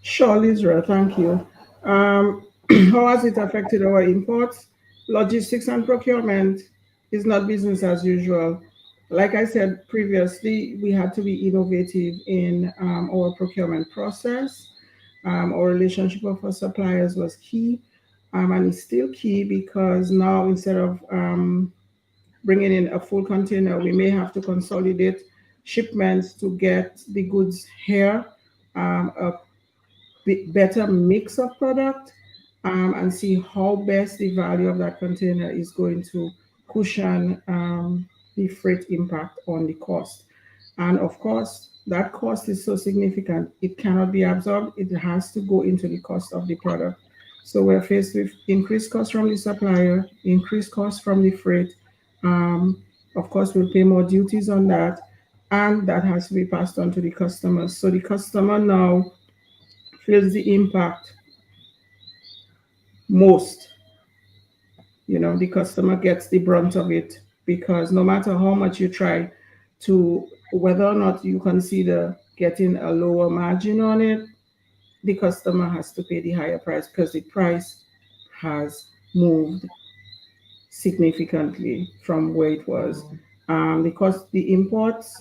[SPEAKER 3] Sure, Lizra, thank you. How has it affected our imports? Logistics and procurement is not business as usual. Like I said previously, we had to be innovative in our procurement process. Our relationship with our suppliers was key, and it's still key, because now instead of bringing in a full container, we may have to consolidate shipments to get the goods here, a better mix of product, and see how best the value of that container is going to cushion the freight impact on the cost. And of course, that cost is so significant, it cannot be absorbed. It has to go into the cost of the product. So we're faced with increased costs from the supplier, increased costs from the freight. Of course, we'll pay more duties on that, and that has to be passed on to the customers. So the customer now feels the impact most. The customer gets the brunt of it, because no matter how much you try to, whether or not you consider getting a lower margin on it, the customer has to pay the higher price, because the price has moved significantly from where it was. Because the imports,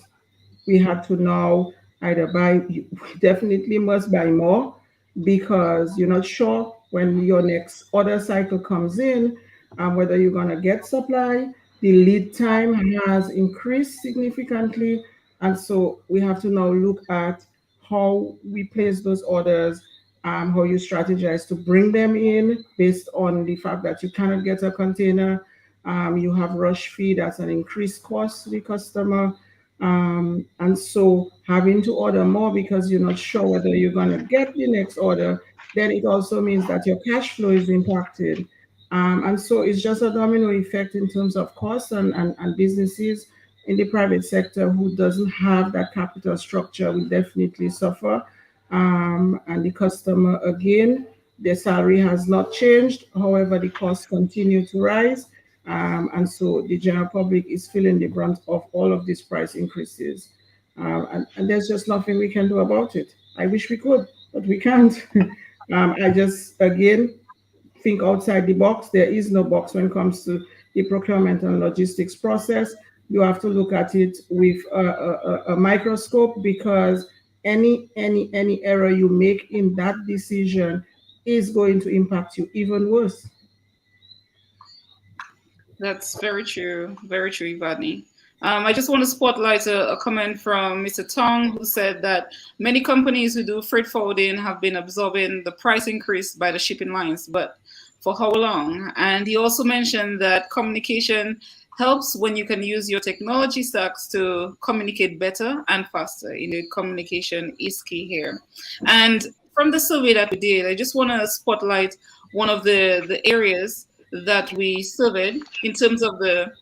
[SPEAKER 3] we had to now either buy, we definitely must buy more, because you're not sure when your next order cycle comes in, whether you're going to get supply. The lead time has increased significantly, and so we have to now look at how we place those orders, how you strategize to bring them in based on the fact that you cannot get a container. You have rush fee, that's an increased cost to the customer. And so having to order more because you're not sure whether you're going to get the next order, then it also means that your cash flow is impacted. And so it's just a domino effect in terms of costs, and businesses in the private sector who doesn't have that capital structure will definitely suffer. And the customer, again, their salary has not changed. However, the costs continue to rise. And so the general public is feeling the brunt of all of these price increases. And there's just nothing we can do about it. I wish we could, but we can't. I just, again, think outside the box. There is no box when it comes to the procurement and logistics process. You have to look at it with a microscope, because any error you make in that decision is going to impact you even worse.
[SPEAKER 1] That's very true, Evadney. I just want to spotlight a comment from Mr. Tong, who said that many companies who do freight forwarding have been absorbing the price increase by the shipping lines, but for how long? And he also mentioned that communication helps when you can use your technology stacks to communicate better and faster. Communication is key here. And from the survey that we did, I just want to spotlight one of the areas that we surveyed in terms of the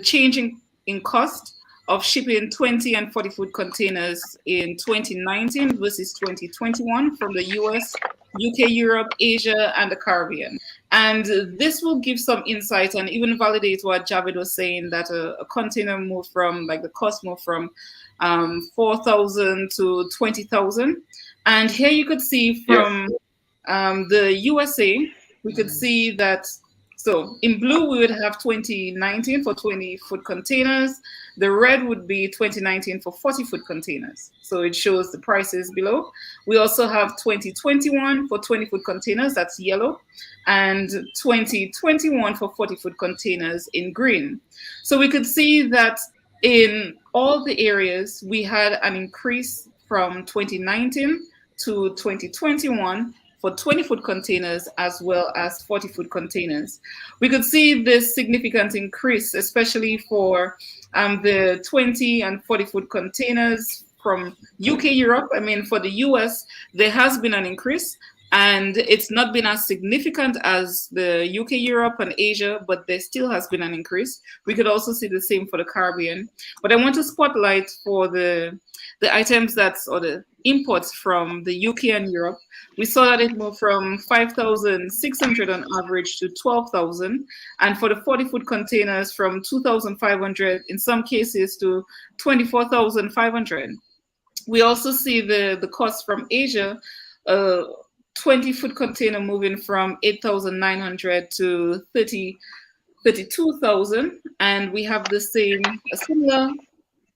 [SPEAKER 1] change in cost of shipping 20 and 40 foot containers in 2019 versus 2021 from the US, UK, Europe, Asia, and the Caribbean. And this will give some insight and even validate what Javeed was saying, that a container moved from, the cost moved from 4,000 to 20,000. And here you could see from the USA, we could see that, so in blue, we would have 2019 for 20-foot containers. The red would be 2019 for 40-foot containers. So it shows the prices below. We also have 2021 for 20-foot containers, that's yellow, and 2021 for 40-foot containers in green. So we could see that in all the areas, we had an increase from 2019 to 2021 for 20-foot containers as well as 40-foot containers. We could see this significant increase, especially for the 20 and 40-foot containers from UK, Europe. I mean, for the US, there has been an increase, and it's not been as significant as the UK, Europe, and Asia, but there still has been an increase. We could also see the same for the Caribbean. But I want to spotlight for the items or the imports from the UK and Europe. We saw that it moved from 5,600 on average to 12,000, and for the 40-foot containers from 2,500 in some cases to 24,500. We also see the cost from Asia, 20-foot container moving from 8,900 to 32,000, and we have a similar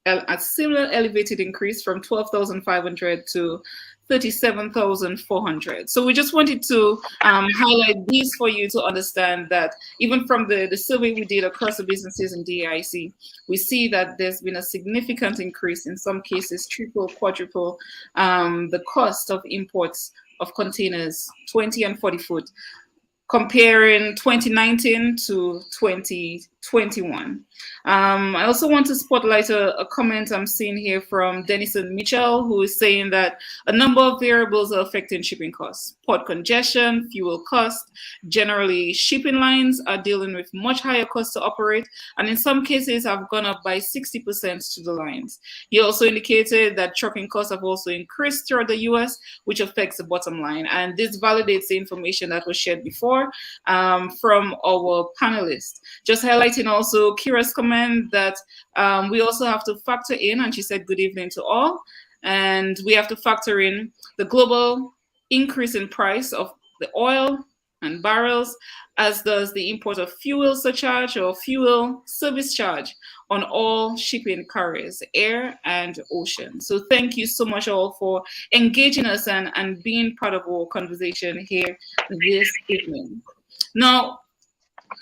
[SPEAKER 1] elevated increase from 12,500 to 37,400. So we just wanted to highlight these for you to understand that even from the survey we did across the businesses in DAIC, we see that there's been a significant increase, in some cases triple, quadruple, the cost of imports of containers, 20 and 40 foot, comparing 2019 to 2021. I also want to spotlight a comment I'm seeing here from Denison Mitchell, who is saying that a number of variables are affecting shipping costs. Port congestion, fuel cost, generally shipping lines are dealing with much higher costs to operate, and in some cases have gone up by 60% to the lines. He also indicated that trucking costs have also increased throughout the US, which affects the bottom line. And this validates the information that was shared before from our panelists. Just highlighting also Kira's comment that we also have to factor in, and she said good evening to all, and we have to factor in the global increase in price of the oil and barrels, as does the import of fuel surcharge or fuel service charge on all shipping carriers, air and ocean. So thank you so much all for engaging us and being part of our conversation here this evening. Now,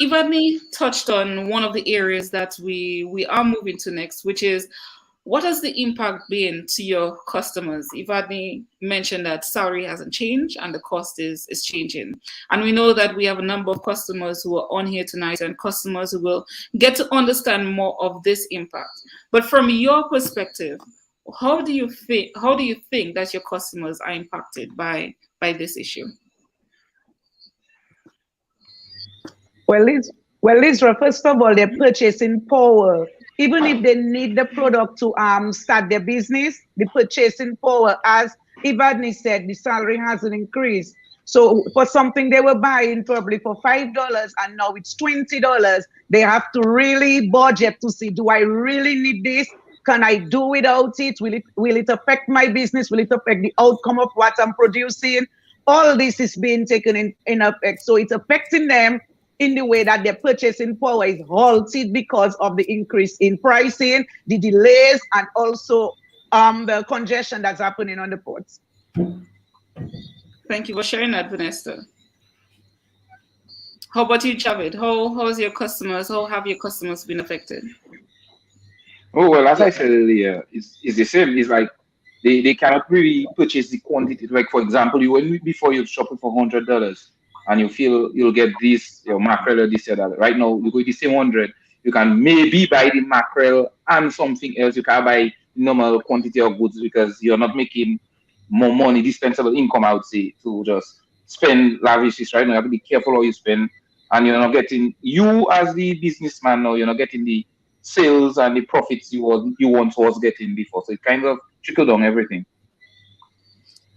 [SPEAKER 1] Evadney touched on one of the areas that we are moving to next, which is what has the impact been to your customers? Evadney mentioned that salary hasn't changed and the cost is changing. And we know that we have a number of customers who are on here tonight and customers who will get to understand more of this impact. But from your perspective, how do you think that your customers are impacted by this issue?
[SPEAKER 4] Well, Lizra, first of all, their purchasing power. Even if they need the product to start their business, the purchasing power, as Evadney said, the salary hasn't increased. So for something they were buying probably for $5 and now it's $20, they have to really budget to see, do I really need this? Can I do without it? Will it affect my business? Will it affect the outcome of what I'm producing? All this is being taken in effect. So it's affecting them in the way that their purchasing power is halted because of the increase in pricing, the delays, and also the congestion that's happening on the ports.
[SPEAKER 1] Thank you for sharing that, Vernesta. How about you, Javeed? How have your customers been affected?
[SPEAKER 5] Oh, well, as I said earlier, it's the same. It's like they cannot really purchase the quantity. Like, for example, before you shop for $100 and you feel you'll get this, your mackerel or this or that. Right now, you go to the same 100, you can maybe buy the mackerel and something else. You can't buy normal quantity of goods because you're not making more money, dispensable income, I would say, to just spend lavishly. Right now, you have to be careful how you spend, and you're not getting, you as the businessman now, you're not getting the sales and the profits you once was getting before. So it kind of trickle down everything.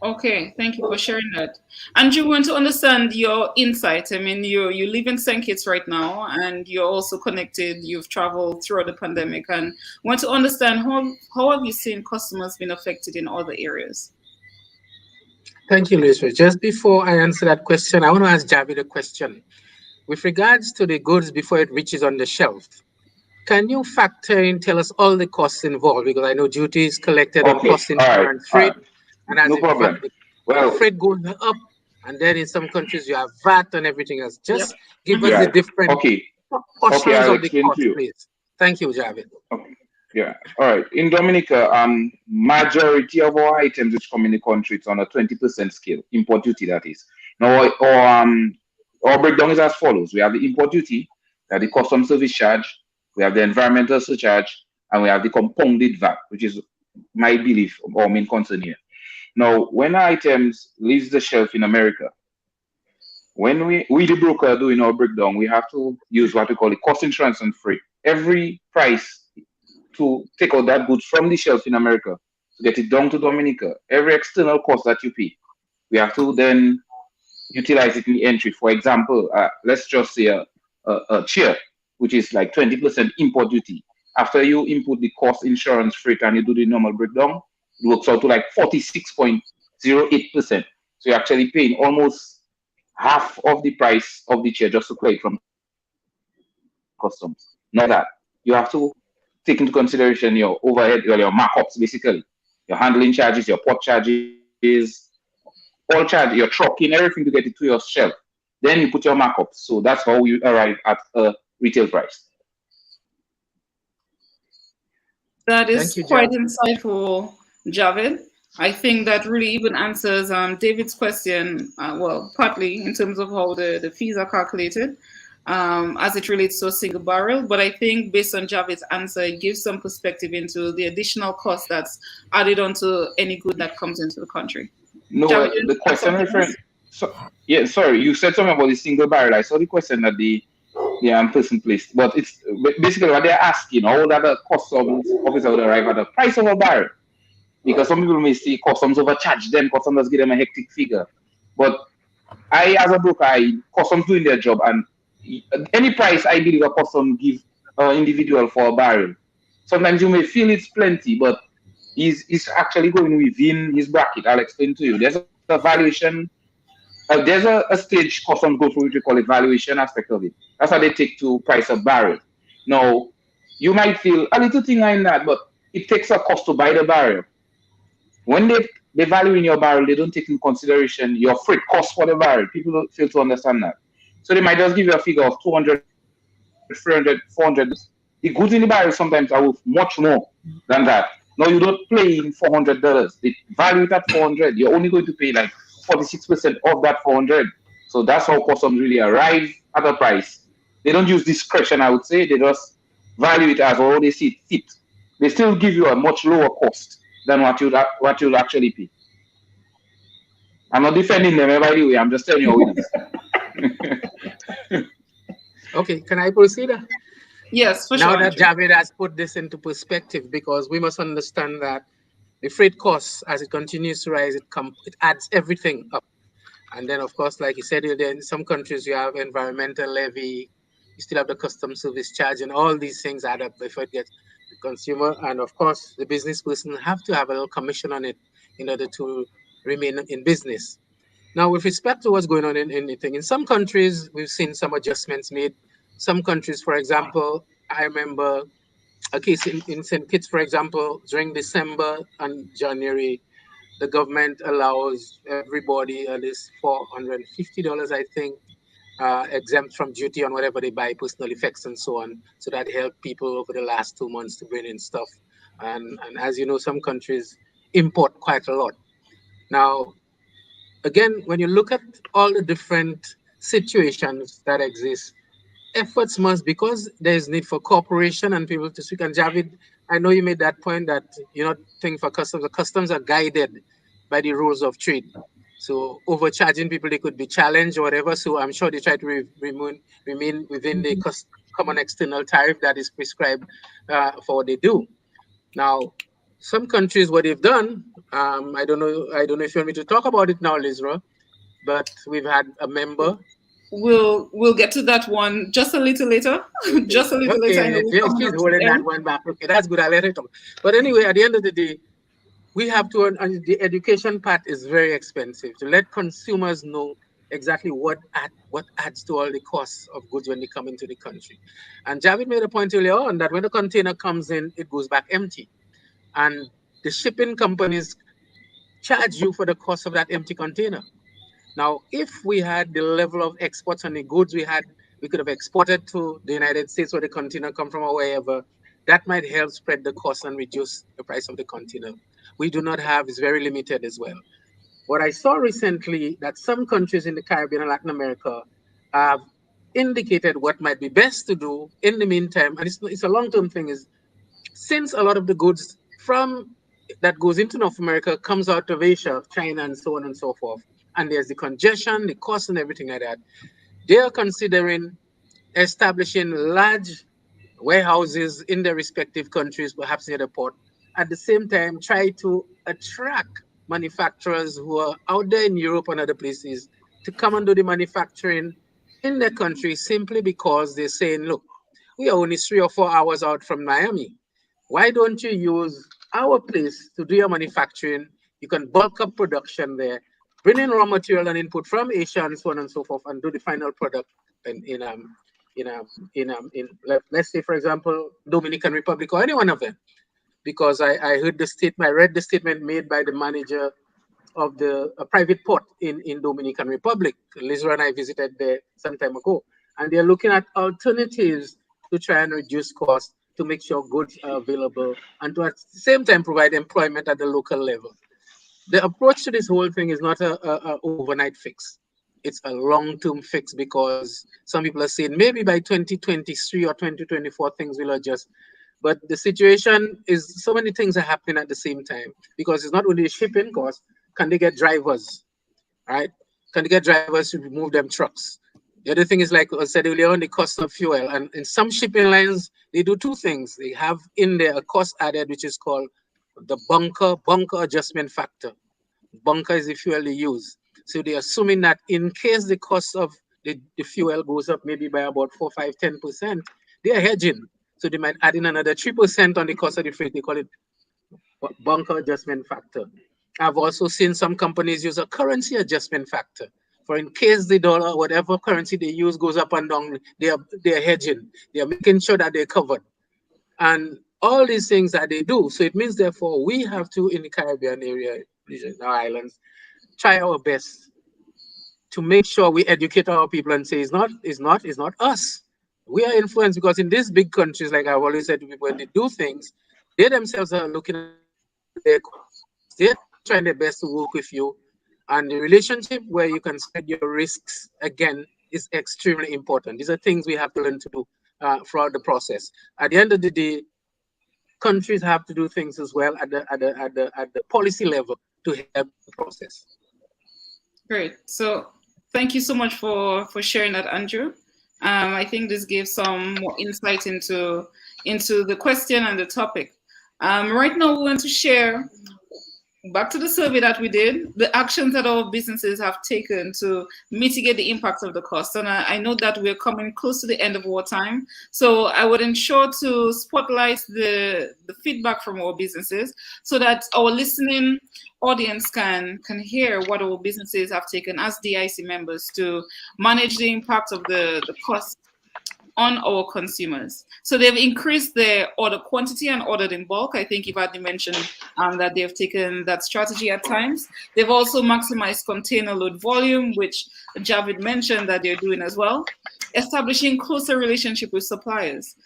[SPEAKER 1] Okay, thank you for sharing that. And you want to understand your insight. I mean, you live in St. Kitts right now, and you're also connected. You've traveled throughout the pandemic, and want to understand how have you seen customers been affected in other areas?
[SPEAKER 2] Thank you, Lizra. Just before I answer that question, I want to ask Javeed a question. With regards to the goods before it reaches on the shelf, can you factor in, tell us all the costs involved? Because I know duty is collected on
[SPEAKER 5] Okay,
[SPEAKER 2] cost
[SPEAKER 5] all right,
[SPEAKER 2] insurance, freight, and as
[SPEAKER 5] no problem.
[SPEAKER 2] the
[SPEAKER 5] Well,
[SPEAKER 2] freight goes up, and then in some countries you have VAT and everything else.
[SPEAKER 1] Yep.
[SPEAKER 2] Just give us the different
[SPEAKER 5] okay,
[SPEAKER 2] portions
[SPEAKER 5] I'll
[SPEAKER 2] of the
[SPEAKER 5] explain
[SPEAKER 2] cost,
[SPEAKER 5] to you.
[SPEAKER 2] please. Thank you, Javeed.
[SPEAKER 5] Okay. Yeah. All right. In Dominica, majority of our items which come in the country, it's on a 20% scale, import duty that is. Now, our breakdown is as follows. We have the import duty, we have the custom service charge, we have the environmental surcharge, and we have the compounded VAT, which is my belief or main concern here. Now, when items leaves the shelf in America, when we the broker doing our breakdown, we have to use what we call the cost insurance and freight. Every price to take out that goods from the shelf in America to get it down to Dominica, every external cost that you pay, we have to then utilize it in the entry. For example, let's just say a chair, which is like 20% import duty. After you input the cost, insurance, freight, and you do the normal breakdown, it works out to like 46.08%. So you're actually paying almost half of the price of the chair just to collect from customs. Not that. You have to take into consideration your overhead, your markups, basically. Your handling charges, your port charges, all charges, your trucking, everything to get it to your shelf. Then you put your markups. So that's how you arrive at a retail price.
[SPEAKER 1] That is
[SPEAKER 2] Thank you,
[SPEAKER 1] quite
[SPEAKER 2] Javeed.
[SPEAKER 1] insightful, Javeed. I think that really even answers David's question, well, partly in terms of how the fees are calculated as it relates to a single barrel. But I think based on Javeed's answer, it gives some perspective into the additional cost that's added onto any good that comes into the country.
[SPEAKER 5] No,
[SPEAKER 1] Javeed,
[SPEAKER 5] the question referring. So, yeah, sorry, you said something about the single barrel. I saw the question that the person placed, but it's basically what they're asking. How that the customs officer would arrive at the price of a barrel, because some people may see customs overcharge them, customs give them a hectic figure. But I, as a broker, customs doing their job, and any price I believe a custom give an individual for a barrel. Sometimes you may feel it's plenty, but he's actually going within his bracket. I'll explain to you. There's a valuation. There's a stage customs go through which we call evaluation aspect of it. That's how they take to price a barrel. Now, you might feel a little thing in that, but it takes a cost to buy the barrel. When they value in your barrel, they don't take in consideration your freight cost for the barrel. People don't fail to understand that. So they might just give you a figure of 200, 300, 400. The goods in the barrel sometimes are worth much more than that. No, you don't play in $400. They value it at 400. You're only going to pay like 46% of that 400. So that's how customs really arrive at a price. They don't use discretion, I would say. They just value it as how they see it fit. They still give you a much lower cost than what you'll actually pay. I'm not defending them, by the way. I'm just telling you how it is.
[SPEAKER 2] Okay, can I proceed?
[SPEAKER 1] Yes, for
[SPEAKER 2] now
[SPEAKER 1] sure.
[SPEAKER 2] Now that Javeed has put this into perspective, because we must understand that the freight costs, as it continues to rise, it adds everything up. And then, of course, like you said, in some countries you have environmental levy, you still have the customs service charge, and all these things add up before it gets the consumer. And of course, the business person have to have a little commission on it in order to remain in business. Now, with respect to what's going on in some countries, we've seen some adjustments made. Some countries, for example, I remember a case in St. Kitts, for example, during December and January, the government allows everybody at least $450, I think, exempt from duty on whatever they buy, personal effects and so on. So that helped people over the last 2 months to bring in stuff. And as you know, some countries import quite a lot. Now, again, when you look at all the different situations that exist, efforts must, because there's need for cooperation and people to speak. And Javeed, I know you made that point that you're not thinking for customs. The customs are guided by the rules of trade. So overcharging people, they could be challenged or whatever. So I'm sure they try to remain within the common external tariff that is prescribed for what they do. Now, some countries, what they've done, I don't know if you want me to talk about it now, Lizra, but we've had a member.
[SPEAKER 1] We'll get to that one just a little later. Just a little later.
[SPEAKER 2] She's holding that one back. Okay, that's good. I'll let her talk. But anyway, at the end of the day, we have to, and the education part is very expensive, to let consumers know exactly what adds to all the costs of goods when they come into the country. And Javeed made a point earlier on that when the container comes in, it goes back empty. And the shipping companies charge you for the cost of that empty container. Now, if we had the level of exports on the goods we had, we could have exported to the United States where the container come from or wherever. That might help spread the cost and reduce the price of the container. We do not have, it's very limited as well. What I saw recently that some countries in the Caribbean and Latin America have indicated what might be best to do in the meantime, and it's a long-term thing, is since a lot of the goods from that goes into North America comes out of Asia, China, and so on and so forth, and there's the congestion, the cost, and everything like that, they are considering establishing large warehouses in their respective countries, perhaps near the port. At the same time, try to attract manufacturers who are out there in Europe and other places to come and do the manufacturing in their country simply because they're saying, look, we are only 3 or 4 hours out from Miami. Why don't you use our place to do your manufacturing? You can bulk up production there, bring in raw material and input from Asia and so on and so forth, and do the final product let's say, for example, Dominican Republic or any one of them. Because I heard the statement, I read the statement made by the manager of a private port in Dominican Republic. Lizra and I visited there some time ago, and they're looking at alternatives to try and reduce costs to make sure goods are available and to at the same time provide employment at the local level. The approach to this whole thing is not a overnight fix. It's a long-term fix because some people are saying maybe by 2023 or 2024 things will adjust. But the situation is so many things are happening at the same time because it's not only shipping costs. Can they get drivers, right? Can they get drivers to move them trucks? The other thing is, like I said earlier on, the cost of fuel. And in some shipping lines, they do two things. They have in there a cost added, which is called the bunker adjustment factor. Bunker is the fuel they use. So they're assuming that in case the cost of the fuel goes up maybe by about 4, 5, 10%, they are hedging. So they might add in another 3% on the cost of the freight. They call it bunker adjustment factor. I've also seen some companies use a currency adjustment factor. For in case the dollar, whatever currency they use goes up and down, they are hedging. They are making sure that they're covered. And all these things that they do. So it means, therefore, we have to, in the Caribbean area, in our islands, try our best to make sure we educate our people and say it's not us. We are influenced because in these big countries, like I've always said to people, when they do things, they themselves are looking at their costs. They're trying their best to work with you. And the relationship where you can spread your risks, again, is extremely important. These are things we have to learn to do throughout the process. At the end of the day, countries have to do things as well at the policy level to help the process.
[SPEAKER 1] Great. So thank you so much for sharing that, Andrew. I think this gives some more insight into the question and the topic. Right now, we want to share, back to the survey that we did, the actions that our businesses have taken to mitigate the impact of the cost. And I know that we're coming close to the end of our time. So I would ensure to spotlight the feedback from our businesses so that our listening audience can hear what our businesses have taken as DAIC members to manage the impact of the cost on our consumers. So they've increased their order quantity and ordered in bulk. I think Evadney mentioned that they've taken that strategy at times. They've also maximized container load volume, which Javeed mentioned that they're doing as well. Establishing closer relationship with suppliers,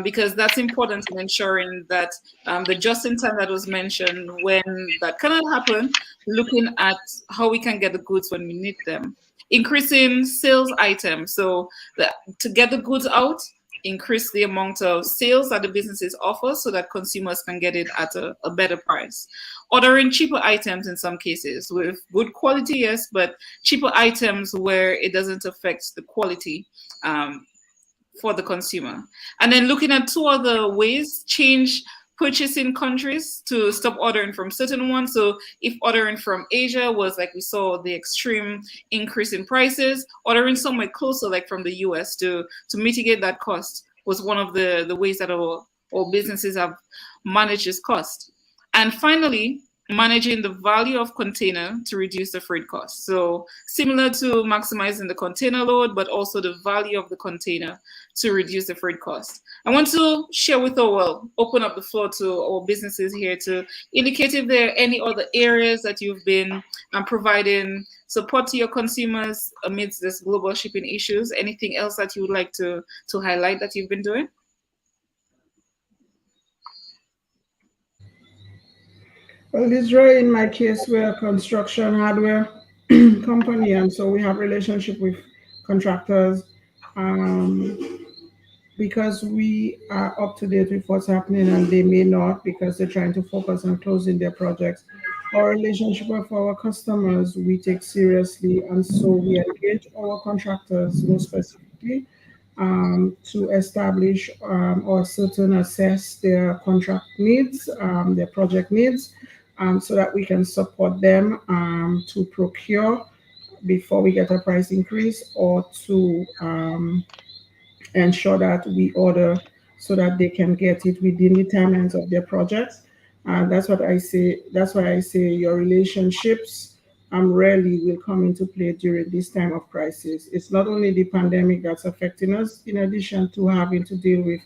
[SPEAKER 1] because that's important in ensuring that the just-in-time that was mentioned, when that cannot happen, looking at how we can get the goods when we need them. Increasing sales items, so to get the goods out, increase the amount of sales that the businesses offer so that consumers can get it at a better price. Ordering cheaper items in some cases with good quality, yes, but cheaper items where it doesn't affect the quality for the consumer. And then looking at two other ways, change purchasing countries to stop ordering from certain ones. So if ordering from Asia was, like we saw, the extreme increase in prices, ordering somewhere closer, like from the US, to mitigate that cost was one of the ways that our businesses have managed this cost. And finally, managing the value of container to reduce the freight cost. So similar to maximizing the container load, but also the value of the container to reduce the freight cost. I want to share with open up the floor to our businesses here to indicate if there are any other areas that you've been providing support to your consumers amidst this global shipping issues. Anything else that you would like to highlight that you've been doing?
[SPEAKER 3] Well, Lizra, in my case, we're a construction hardware company, and so we have relationship with contractors because we are up to date with what's happening, and they may not because they're trying to focus on closing their projects. Our relationship with our customers, we take seriously, and so we engage our contractors more specifically to establish or certain assess their contract needs, their project needs, so that we can support them to procure before we get a price increase, or to ensure that we order so that they can get it within the timelines of their projects. That's what I say. That's why I say your relationships rarely will come into play during this time of crisis. It's not only the pandemic that's affecting us, in addition to having to deal with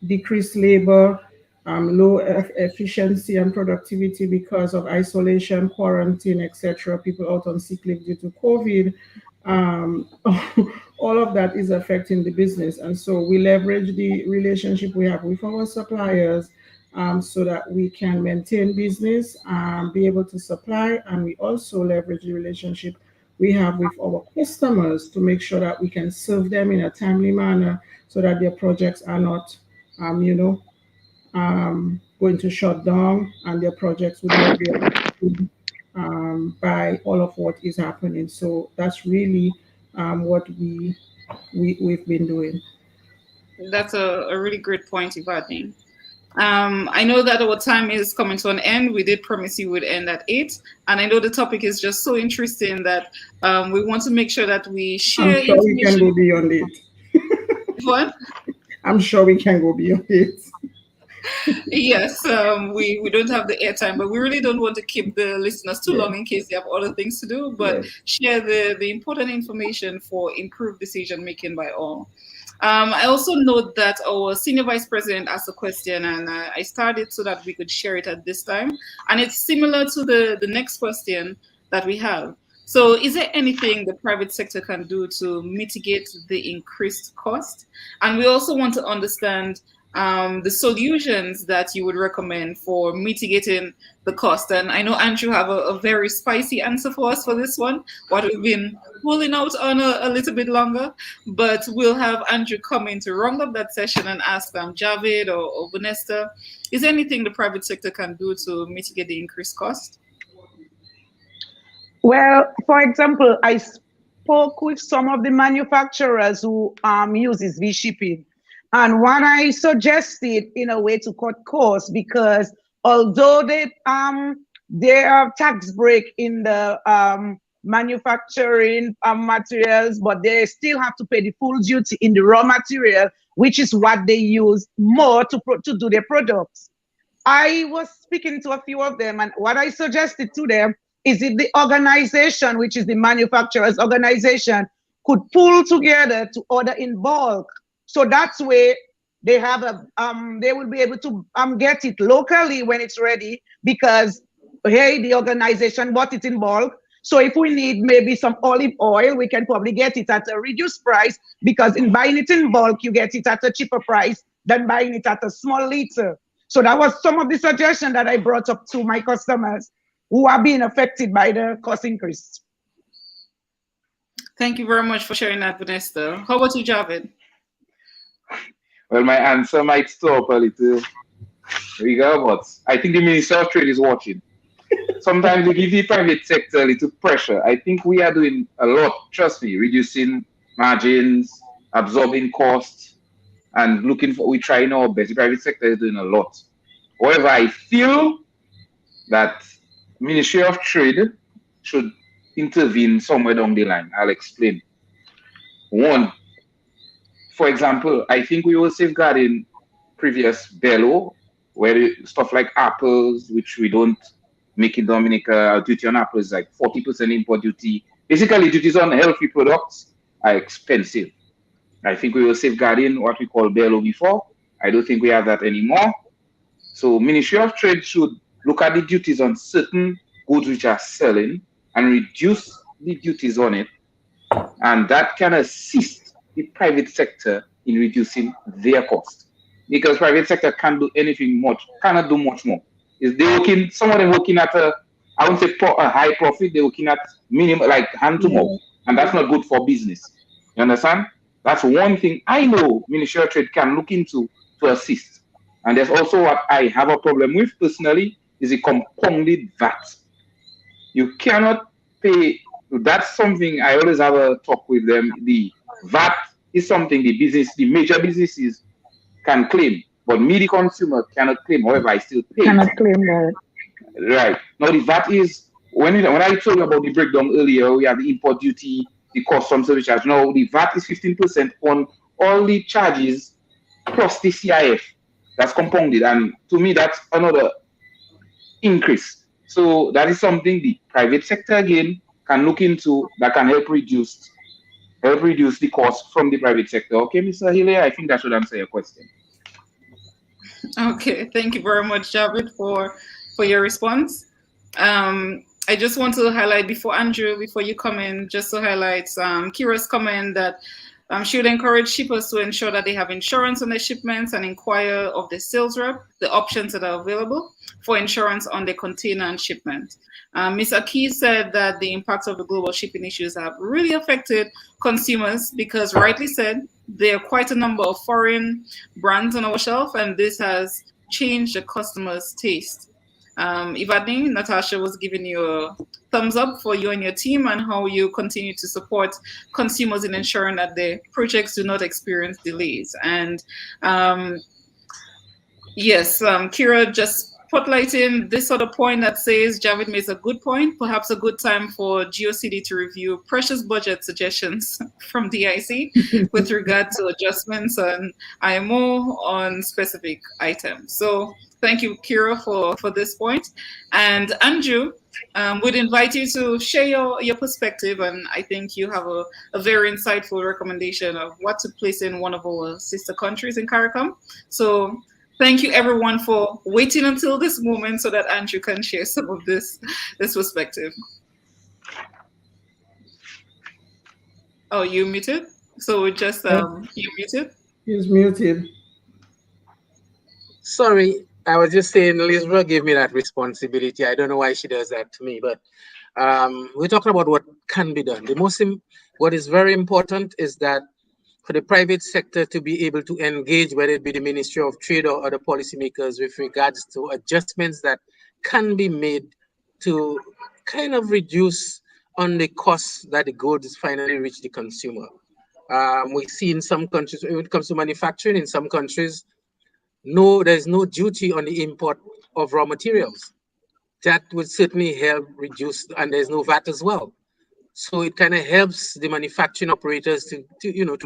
[SPEAKER 3] decreased labor, low efficiency and productivity because of isolation, quarantine, etc. People out on sick leave due to COVID. All of that is affecting the business, and so we leverage the relationship we have with our suppliers so that we can maintain business, be able to supply, and we also leverage the relationship we have with our customers to make sure that we can serve them in a timely manner so that their projects are not, going to shut down, and their projects would not be able to by all of what is happening. So that's really what we've been doing.
[SPEAKER 1] That's a really great point, Evadney. I know that our time is coming to an end. We did promise you would end at 8, and I know the topic is just so interesting that we want to make sure that we share.
[SPEAKER 3] I'm sure we can go beyond it.
[SPEAKER 1] What?
[SPEAKER 3] I'm sure we can go beyond it.
[SPEAKER 1] Yes, we don't have the airtime, but we really don't want to keep the listeners too long in case they have other things to do, but share the important information for improved decision making by all. I also note that our senior vice president asked a question, and I started so that we could share it at this time, and it's similar to the next question that we have. So is there anything the private sector can do to mitigate the increased cost? And we also want to understand the solutions that you would recommend for mitigating the cost. And I know Andrew have a very spicy answer for us for this one, what we've been pulling out on a little bit longer, but we'll have Andrew come in to round up that session and ask Javeed or Vernesta, is there anything the private sector can do to mitigate the increased cost?
[SPEAKER 4] Well, for example, I spoke with some of the manufacturers who uses Vees shipping. And what I suggested in a way to cut costs, because although they have tax break in the manufacturing materials, but they still have to pay the full duty in the raw material, which is what they use more to do their products. I was speaking to a few of them, and what I suggested to them is if the organization, which is the manufacturers organization, could pull together to order in bulk. So that's where they have they will be able to get it locally when it's ready, because hey, the organization bought it in bulk. So if we need maybe some olive oil, we can probably get it at a reduced price, because in buying it in bulk, you get it at a cheaper price than buying it at a small liter. So that was some of the suggestions that I brought up to my customers who are being affected by the cost increase.
[SPEAKER 1] Thank you very much for sharing that, Vernesta. How about you, Javeed?
[SPEAKER 5] Well, my answer might stop a little bigger, but I think the Minister of Trade is watching. Sometimes we give the private sector a little pressure. I think we are doing a lot, trust me, reducing margins, absorbing costs, and we try our best. The private sector is doing a lot. However, I feel that Ministry of Trade should intervene somewhere down the line. I'll explain. One, for example, I think we were safeguarding previous bellow where stuff like apples, which we don't make in Dominica, duty on apples like 40% import duty. Basically, duties on healthy products are expensive. I think we were safeguarding what we call BELO before. I don't think we have that anymore. So Ministry of Trade should look at the duties on certain goods which are selling and reduce the duties on it. And that can assist the private sector in reducing their cost. Because private sector can't do anything much, cannot do much more. Is they working, some of them working at I won't say a high profit, they're working at minimum, like hand to mouth. And that's not good for business. You understand? That's one thing I know Ministry of Trade can look into to assist. And there's also what I have a problem with personally is a compounded VAT. You cannot pay. That's something I always have a talk with them. The VAT is something the major businesses can claim, but me, the consumer, cannot claim. However, I still pay.
[SPEAKER 4] Cannot claim that.
[SPEAKER 5] Right. Now, the VAT is, when I told you about the breakdown earlier, we have the import duty, the customs service charge. Now, the VAT is 15% on all the charges plus the CIF. That's compounded. And to me, that's another increase. So that is something the private sector, again, can look into that can help reduce the cost from the private sector. Okay, Mr. Hillier, I think that should answer your question.
[SPEAKER 1] Okay, thank you very much, Javeed, for your response. I just want to highlight before you come in, just to highlight Kira's comment that she would encourage shippers to ensure that they have insurance on their shipments and inquire of the sales rep the options that are available for insurance on the container and shipment. Ms. Aki said that the impacts of the global shipping issues have really affected consumers because, rightly said, there are quite a number of foreign brands on our shelf, and this has changed the customer's taste. Evadney, Natasha was giving you a thumbs up for you and your team and how you continue to support consumers in ensuring that their projects do not experience delays. And yes, Kira just spotlighting this sort of point that says Javeed makes a good point, perhaps a good time for GOCD to review precious budget suggestions from DAIC with regard to adjustments and IMO on specific items. So thank you, Kira, for this point. And Andrew, would invite you to share your perspective, and I think you have a very insightful recommendation of what to place in one of our sister countries in CARICOM. So thank you everyone for waiting until this moment so that Andrew can share some of this perspective. Oh, you muted? So just you muted?
[SPEAKER 3] He's muted.
[SPEAKER 2] Sorry, I was just saying Lizra gave me that responsibility. I don't know why she does that to me, but we're talking about what can be done. What is very important is that for the private sector to be able to engage, whether it be the Ministry of Trade or other policymakers, with regards to adjustments that can be made to kind of reduce on the costs that the goods finally reach the consumer. We see in some countries, when it comes to manufacturing, in some countries, there's no duty on the import of raw materials. That would certainly help reduce, and there's no VAT as well. So it kind of helps the manufacturing operators to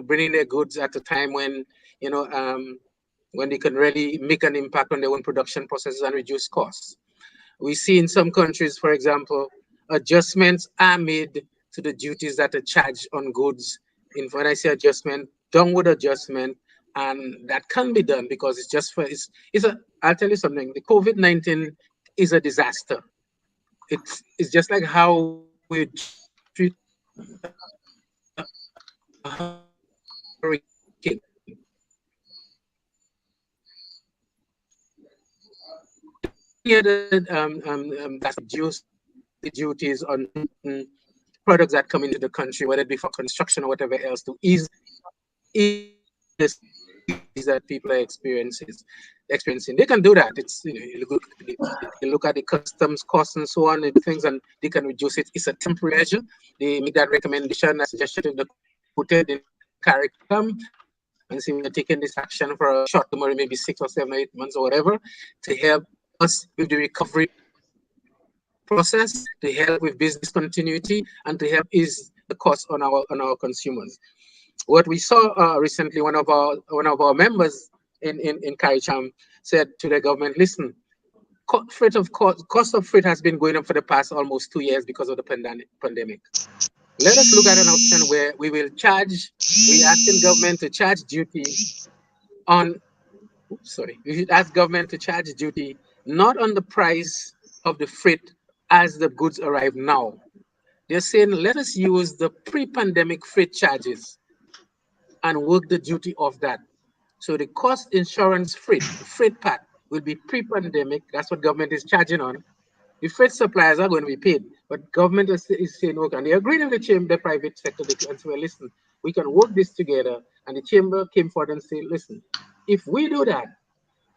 [SPEAKER 2] bring in their goods at a time when when they can really make an impact on their own production processes and reduce costs. We see in some countries, for example, adjustments are made to the duties that are charged on goods. When I say adjustment, downward adjustment, and that can be done because I'll tell you something. The COVID-19 is a disaster. It's just like how we treat a hurricane. That's reduce the duties on products that come into the country, whether it be for construction or whatever else, to ease that people are experiencing. They can do that. It's you look at the customs costs and so on and things, and they can reduce it. It's a temporary measure. They make that recommendation, that suggestion, they put it in CARICOM, and see we're taking this action for a short term, or maybe 6 or 7 or 8 months or whatever, to help us with the recovery process, to help with business continuity, and to help ease the cost on our consumers. What we saw recently, one of our members in Karicham said to the government, listen, cost of freight has been going up for the past almost 2 years because of the pandemic. Let us look at an option where we will charge, we're asking government to charge duty on, we should ask government to charge duty not on the price of the freight as the goods arrive now. They're saying, let us use the pre-pandemic freight charges and work the duty of that. So the cost insurance freight, the freight part will be pre-pandemic. That's what government is charging on. The freight suppliers are going to be paid, but government is saying, okay, and they agreed with the chamber, the private sector, and say, well, listen, we can work this together. And the chamber came forward and said, listen, if we do that,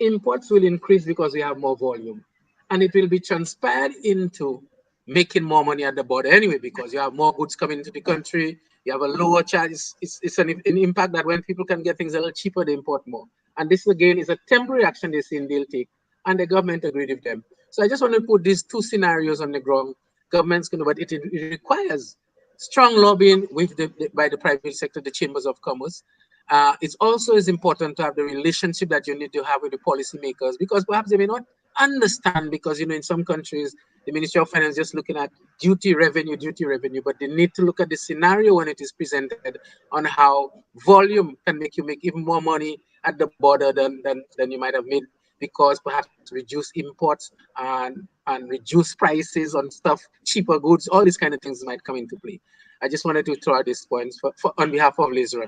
[SPEAKER 2] imports will increase because we have more volume. And it will be transpired into making more money at the border anyway, because you have more goods coming into the country, you have a lower charge. It's an impact that when people can get things a little cheaper, they import more. And this, again, is a temporary action they say they'll take, and the government agreed with them. So I just want to put these two scenarios on the ground. Government's going to, but it requires strong lobbying with by the private sector, the chambers of commerce. It's also is important to have the relationship that you need to have with the policymakers, because perhaps they may not understand, because in some countries the Ministry of Finance is just looking at duty revenue, but they need to look at the scenario when it is presented on how volume can make you make even more money at the border than you might have made, because perhaps reduce imports and reduce prices on stuff, cheaper goods, all these kind of things might come into play. I just wanted to throw out these points on behalf of Lizra.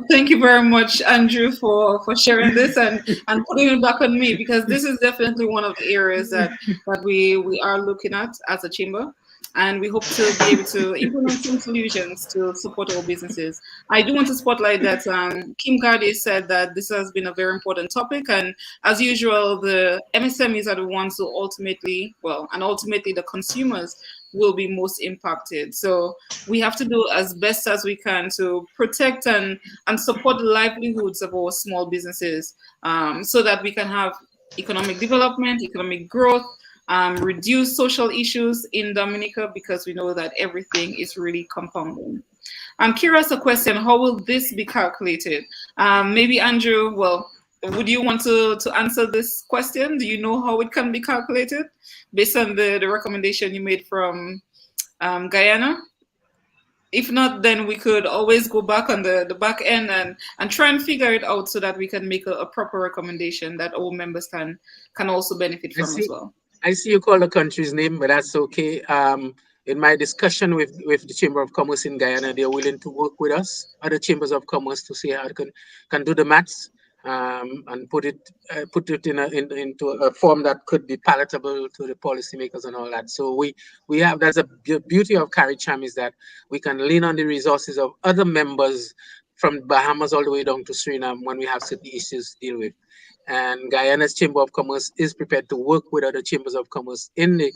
[SPEAKER 1] Thank you very much, Andrew, for sharing this and putting it back on me, because this is definitely one of the areas that we are looking at as a chamber. And we hope to be able to implement some solutions to support our businesses. I do want to spotlight that Kim Gardy said that this has been a very important topic. And as usual, the MSMEs are the ones who ultimately the consumers will be most impacted. So we have to do as best as we can to protect and support the livelihoods of our small businesses, so that we can have economic development, economic growth, reduce social issues in Dominica, because we know that everything is really compounding. I'm curious, a question, how will this be calculated? Maybe Andrew, would you want to answer this question? Do you know how it can be calculated based on the recommendation you made from Guyana? If not, then we could always go back on the back end and try and figure it out so that we can make a proper recommendation that all members can also benefit from as well.
[SPEAKER 2] I see you call the country's name, but that's okay. In my discussion with the Chamber of Commerce in Guyana, they're willing to work with us, other chambers of commerce, to see how it can do the maths and put it into a form that could be palatable to the policymakers and all that. So we have, that's a beauty of Karicham, is that we can lean on the resources of other members from Bahamas all the way down to Suriname when we have certain issues to deal with. And Guyana's Chamber of Commerce is prepared to work with other chambers of commerce in the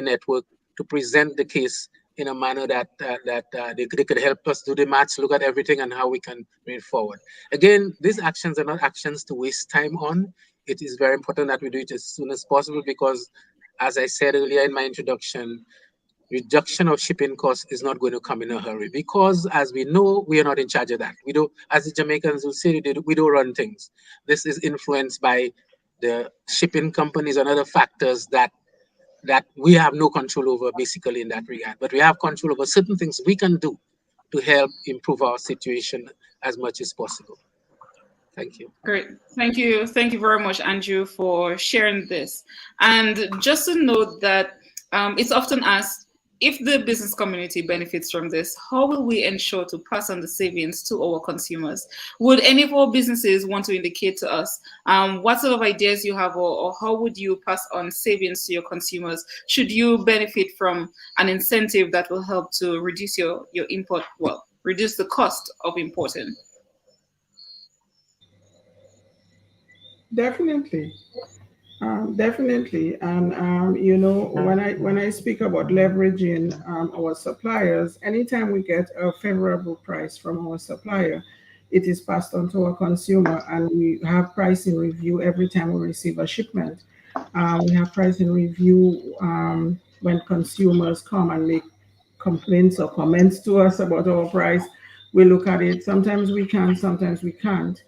[SPEAKER 2] network to present the case in a manner that they could help us do the maths, look at everything, and how we can bring it forward. Again, these actions are not actions to waste time on. It is very important that we do it as soon as possible, because, as I said earlier in my introduction, reduction of shipping costs is not going to come in a hurry, because, as we know, we are not in charge of that. We don't, as the Jamaicans will say, we don't run things. This is influenced by the shipping companies and other factors that we have no control over, basically, in that regard. But we have control over certain things we can do to help improve our situation as much as possible. Thank you.
[SPEAKER 1] Great. Thank you very much, Andrew, for sharing this. And just to note that it's often asked, if the business community benefits from this, how will we ensure to pass on the savings to our consumers? Would any of our businesses want to indicate to us what sort of ideas you have, or how would you pass on savings to your consumers should you benefit from an incentive that will help to reduce your import, reduce the cost of importing?
[SPEAKER 3] Definitely. Definitely, and when I speak about leveraging our suppliers, anytime we get a favorable price from our supplier, it is passed on to our consumer, and we have pricing review every time we receive a shipment. We have pricing review when consumers come and make complaints or comments to us about our price, we look at it. Sometimes we can, sometimes we can't.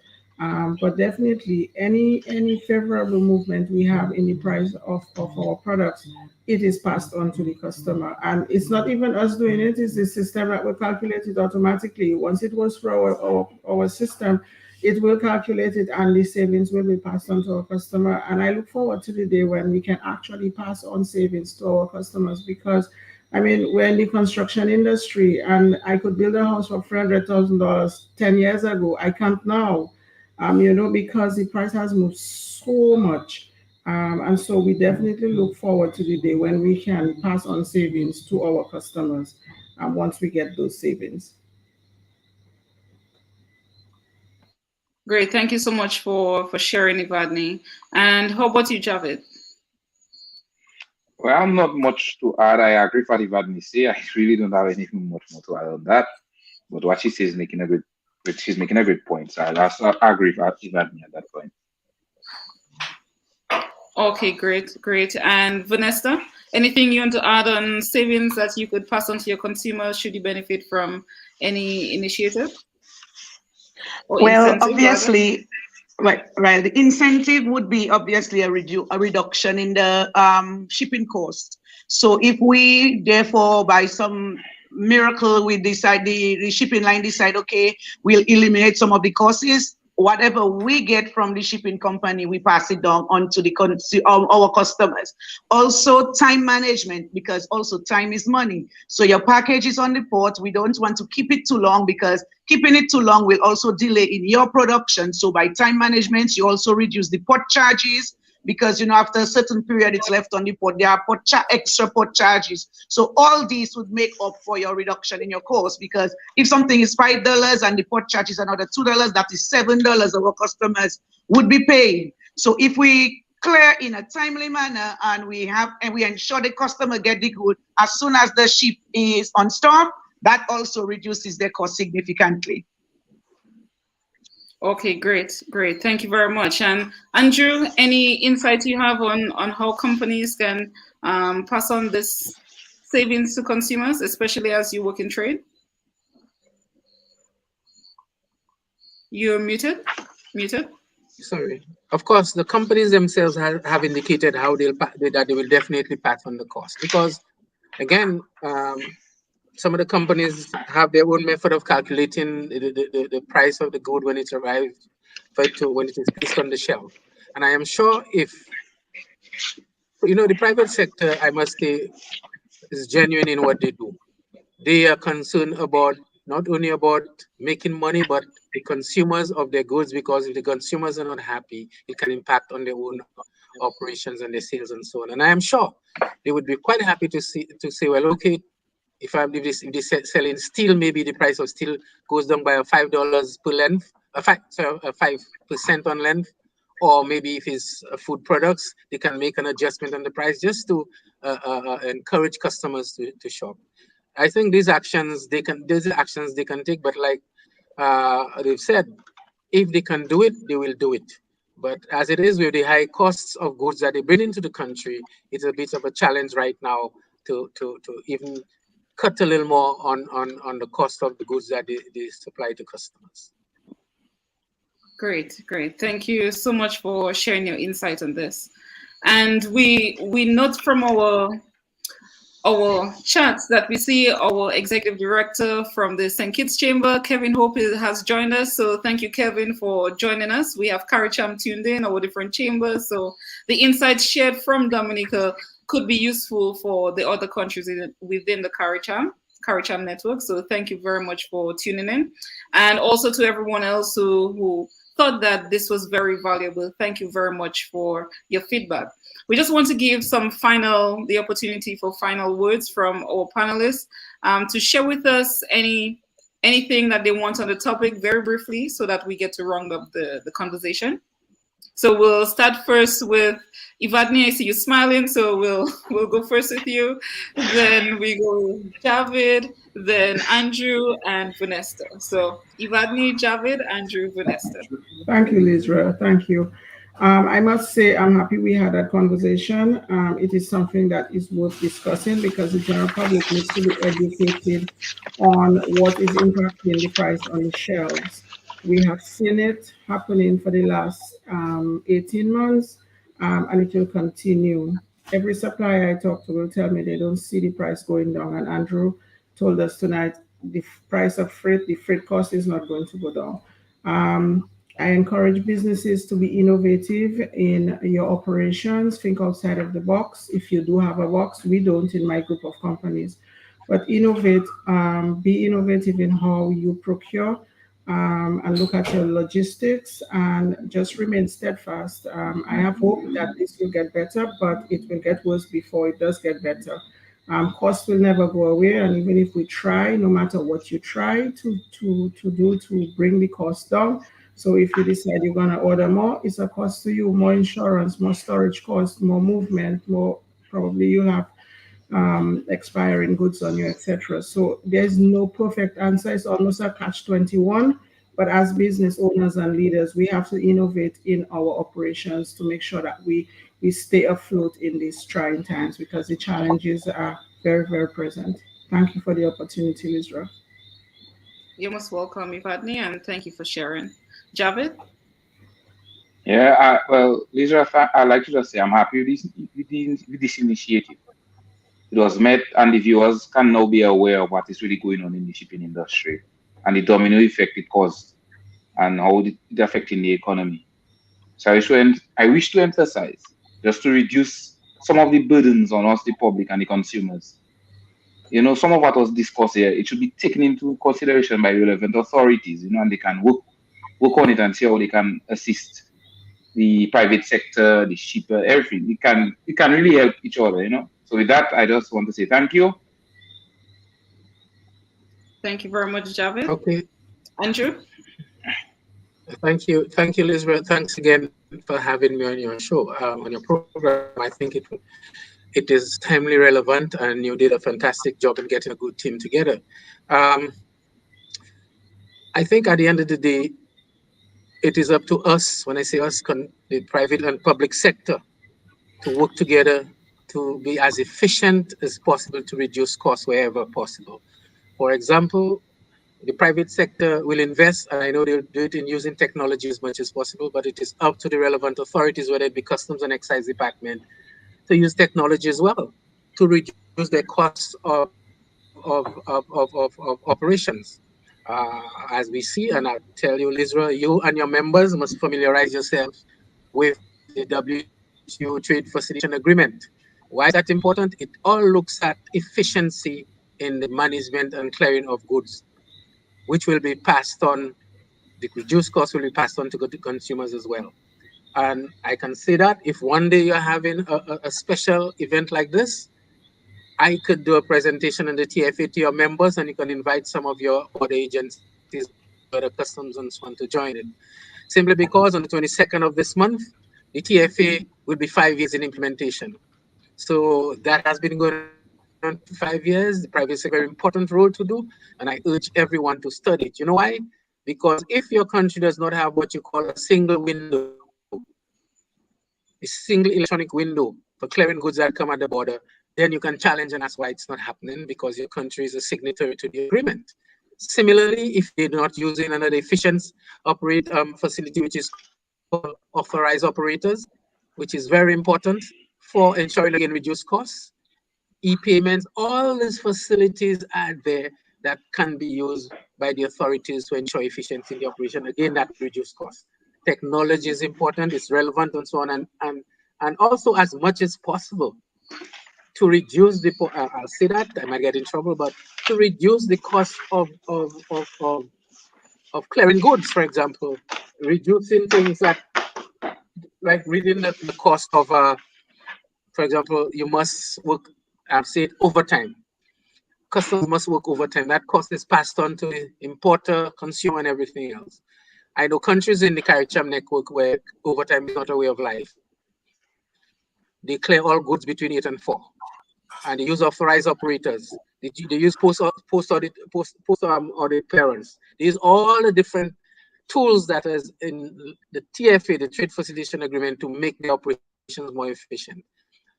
[SPEAKER 3] But definitely any favorable movement we have in the price of our products, it is passed on to the customer. And it's not even us doing it, it's the system that will calculate it automatically. Once it goes through our system, it will calculate it and the savings will be passed on to our customer. And I look forward to the day when we can actually pass on savings to our customers, because I mean, we're in the construction industry and I could build a house for $300,000 10 years ago. I can't now, because the price has moved so much. And so we definitely look forward to the day when we can pass on savings to our customers once we get those savings.
[SPEAKER 1] Great. Thank you so much for sharing, Evadney. And how about you, Javeed?
[SPEAKER 5] Well, not much to add. I agree with what Evadney say. I really don't have anything much more to add on that. But what she says is making a great point. So I'll also agree with Evadney at that point.
[SPEAKER 1] Okay, great. And Vernesta, anything you want to add on savings that you could pass on to your consumers should you benefit from any initiative?
[SPEAKER 4] Well, obviously, right. The incentive would be obviously a reduction in the shipping cost. So if we therefore by some miracle we decide the shipping line decide, okay, we'll eliminate some of the costs, whatever we get from the shipping company, we pass it down on to our customers. Also time management, because also time is money. So your package is on the port. We don't want to keep it too long, because keeping it too long will also delay in your production. So by time management, you also reduce the port charges, because after a certain period it's left on the port, there are extra port charges. So all these would make up for your reduction in your cost, because if something is $5 and the port charge is another $2, that is $7 our customers would be paying. So if we clear in a timely manner and we ensure the customer get the good as soon as the ship is on stock, that also reduces their cost significantly.
[SPEAKER 1] Okay, great. Thank you very much. And Andrew, any insight you have on how companies can pass on this savings to consumers, especially as you work in trade? You're muted.
[SPEAKER 2] Sorry. Of course, the companies themselves have indicated how that they will definitely pass on the cost, because again, some of the companies have their own method of calculating the price of the good when it arrives, when it is placed on the shelf. And I am sure if, the private sector, I must say, is genuine in what they do. They are concerned about not only about making money, but the consumers of their goods, because if the consumers are not happy, it can impact on their own operations and their sales and so on. And I am sure they would be quite happy to say, well, okay, if they're selling steel, maybe the price of steel goes down by $5 per length, 5% on length, or maybe if it's food products, they can make an adjustment on the price just to encourage customers to shop. I think these actions they can take, but like they've said, if they can do it, they will do it. But as it is, with the high costs of goods that they bring into the country, it's a bit of a challenge right now to even cut a little more on the cost of the goods that they supply to customers.
[SPEAKER 1] Great. Thank you so much for sharing your insight on this. And we note from our chats that we see our executive director from the St. Kitts Chamber, Kevin Hope, has joined us. So thank you, Kevin, for joining us. We have CARICHAM tuned in, our different chambers. So the insights shared from Dominica could be useful for the other countries within the CARICHAM network. So thank you very much for tuning in. And also to everyone else who thought that this was very valuable, thank you very much for your feedback. We just want to give the opportunity for final words from our panelists to share with us anything that they want on the topic very briefly, so that we get to round up the conversation. So we'll start first with Evadney. I see you smiling, so we'll go first with you. Then we go Javeed, then Andrew and Vernesta. So Evadney, Javeed, Andrew, Vernesta.
[SPEAKER 3] Thank you, Lizra. Thank you. I must say I'm happy we had that conversation. It is something that is worth discussing because the general public needs to be educated on what is impacting the price on the shelves. We have seen it happening for the last 18 months, and it will continue. Every supplier I talk to will tell me they don't see the price going down. And Andrew told us tonight the price of freight, the freight cost is not going to go down. Um, I encourage businesses to be innovative in your operations. Think outside of the box. If you do have a box, we don't in my group of companies, but innovate. Be innovative in how you procure, and look at your logistics, and just remain steadfast. I have hope that this will get better, but it will get worse before it does get better. Costs will never go away, and even if we try, no matter what you try to do to bring the cost down. So if you decide you're gonna order more, it's a cost to you, more insurance, more storage costs, more movement, more probably you have expiring goods on you, etc. So there's no perfect answer. It's almost a catch-21. But as business owners and leaders, we have to innovate in our operations to make sure that we stay afloat in these trying times because the challenges are very, very present. Thank you for the opportunity, Lizra.
[SPEAKER 1] You're most welcome, Evadney, and thank you for sharing. Javeed?
[SPEAKER 5] Yeah, well, Lizra, I'd like to just say I'm happy with this initiative. It was met, and the viewers can now be aware of what is really going on in the shipping industry and the domino effect it caused and how it affecting the economy. So I wish to emphasize, just to reduce some of the burdens on us, the public and the consumers. Some of what was discussed here, it should be taken into consideration by relevant authorities, and they can work on it and see how they can assist the private sector, the shipper, everything. We can really help each other. So with that, I just want to say thank you.
[SPEAKER 1] Thank you very much, Javeed.
[SPEAKER 2] Okay.
[SPEAKER 1] Andrew?
[SPEAKER 2] Thank you, Lizra. Thanks again for having me on your show, on your program. I think it is timely relevant, and you did a fantastic job in getting a good team together. I think at the end of the day, it is up to us, when I say us, the private and public sector, to work together to be as efficient as possible to reduce costs wherever possible. For example, the private sector will invest, and I know they'll do it in using technology as much as possible, but it is up to the relevant authorities, whether it be Customs and Excise Department, to use technology as well to reduce the costs of operations. As we see, and I tell you, Lizra, you and your members must familiarize yourselves with the WTO Trade Facilitation Agreement. Why is that important? It all looks at efficiency in the management and clearing of goods, which will be passed on. The reduced cost will be passed on to consumers as well. And I can say that if one day you're having a special event like this, I could do a presentation in the TFA to your members, and you can invite some of your other agencies, other customs and so on to join it. Simply because on the 22nd of this month, the TFA will be 5 years in implementation. So that has been going on for 5 years. The private sector has a very important role to do, and I urge everyone to study it. You know why? Because if your country does not have what you call a single window, a single electronic window for clearing goods that come at the border, then you can challenge and ask why it's not happening, because your country is a signatory to the agreement. Similarly, if they're not using another efficient facility, which is called authorized operators, which is very important for ensuring again reduced costs, e-payments, all these facilities are there that can be used by the authorities to ensure efficiency in the operation. Again, that reduce costs. Technology is important, it's relevant, and so on, and also as much as possible to reduce the, I'll say that, I might get in trouble, but to reduce the cost of clearing goods, for example, reducing things like reading the cost of, for example, you must work, say it, overtime. Customers must work overtime. That cost is passed on to the importer, consumer, and everything else. I know countries in the CARICHAM network where overtime is not a way of life. They clear all goods between 8 and 4. And they use authorized operators. They use post audit clearance. They use all the different tools that is in the TFA, the Trade Facilitation Agreement, to make the operations more efficient.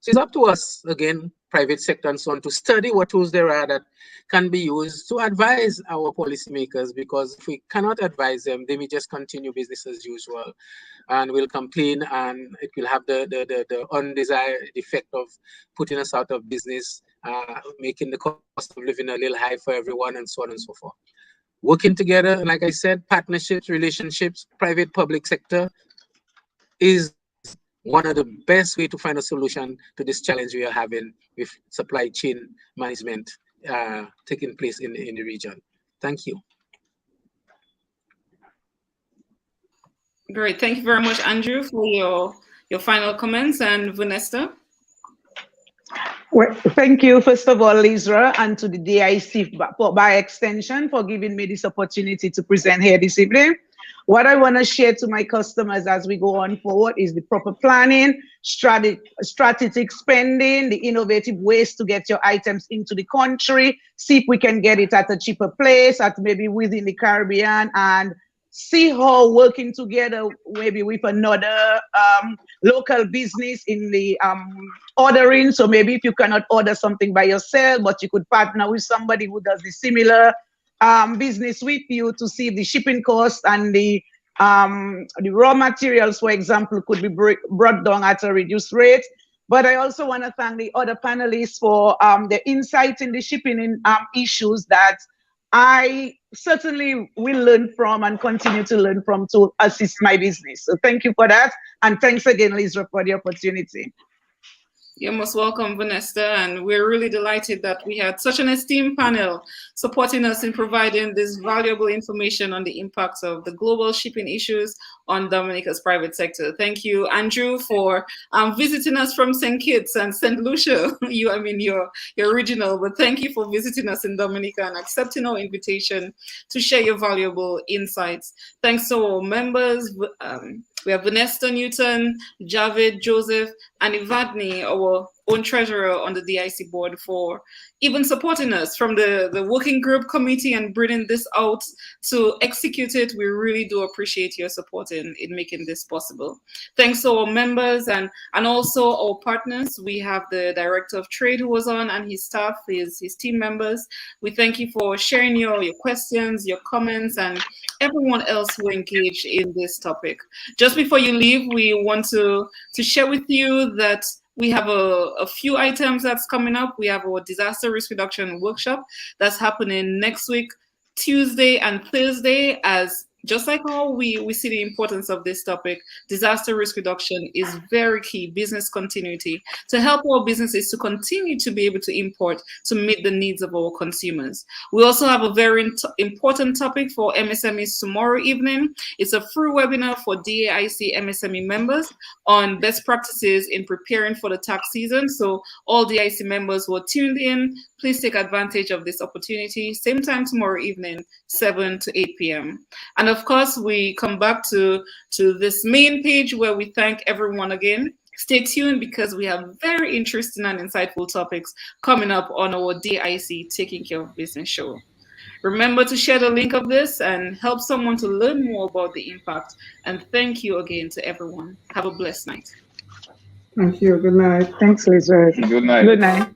[SPEAKER 2] So it's up to us, again, private sector and so on, to study what tools there are that can be used to advise our policymakers, because if we cannot advise them, they may just continue business as usual and will complain, and it will have the undesired effect of putting us out of business, making the cost of living a little high for everyone, and so on and so forth. Working together, like I said, partnerships, relationships, private, public sector is one of the best way to find a solution to this challenge we are having with supply chain management taking place in the region. Thank you.
[SPEAKER 1] Great. Thank you very much, Andrew, for your final comments. And Vernesta?
[SPEAKER 4] Well, thank you, first of all, Lizra, and to the DAIC by extension for giving me this opportunity to present here this evening. What I want to share to my customers as we go on forward is the proper planning, strategic spending, the innovative ways to get your items into the country, see if we can get it at a cheaper place, at maybe within the Caribbean, and see how working together maybe with another local business in the ordering. So maybe if you cannot order something by yourself, but you could partner with somebody who does the similar business with you to see if the shipping costs and the raw materials, for example, could be brought down at a reduced rate. But I also want to thank the other panelists for the insight in the shipping issues that I certainly will learn from and continue to learn from to assist my business. So thank you for that. And thanks again, Lizra, for the opportunity.
[SPEAKER 1] You're most welcome, Vernesta, and we're really delighted that we had such an esteemed panel supporting us in providing this valuable information on the impacts of the global shipping issues on Dominica's private sector. Thank you, Andrew, for visiting us from St. Kitts and St. Lucia. You're original, but thank you for visiting us in Dominica and accepting our invitation to share your valuable insights. Thanks to our members. We have Vernesta Newton, Javeed Joseph, and Evadney, our own treasurer on the DAIC board, for even supporting us from the working group committee and bringing this out to execute it. We really do appreciate your support in making this possible. Thanks to our members and also our partners. We have the Director of Trade who was on, and his staff, his team members. We thank you for sharing your questions, your comments, and everyone else who engaged in this topic. Just before you leave, we want to share with you that we have a few items that's coming up. We have our disaster risk reduction workshop that's happening next week, Tuesday and Thursday, as just like how we see the importance of this topic. Disaster risk reduction is very key, business continuity, to help our businesses to continue to be able to import to meet the needs of our consumers. We also have a very important topic for MSMEs tomorrow evening. It's a free webinar for DAIC MSME members on best practices in preparing for the tax season. So all DAIC members who are tuned in, please take advantage of this opportunity. Same time tomorrow evening, 7 to 8 p.m. And of course, we come back to this main page where we thank everyone again. Stay tuned because we have very interesting and insightful topics coming up on our DAIC Taking Care of Business show. Remember to share the link of this and help someone to learn more about the impact. And thank you again to everyone. Have a blessed night.
[SPEAKER 3] Thank you. Good night.
[SPEAKER 4] Thanks, Lizra.
[SPEAKER 5] Good night.
[SPEAKER 4] Good night.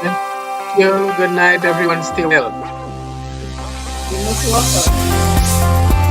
[SPEAKER 2] Thank you. Good night, everyone. Stay well.
[SPEAKER 1] You're most welcome.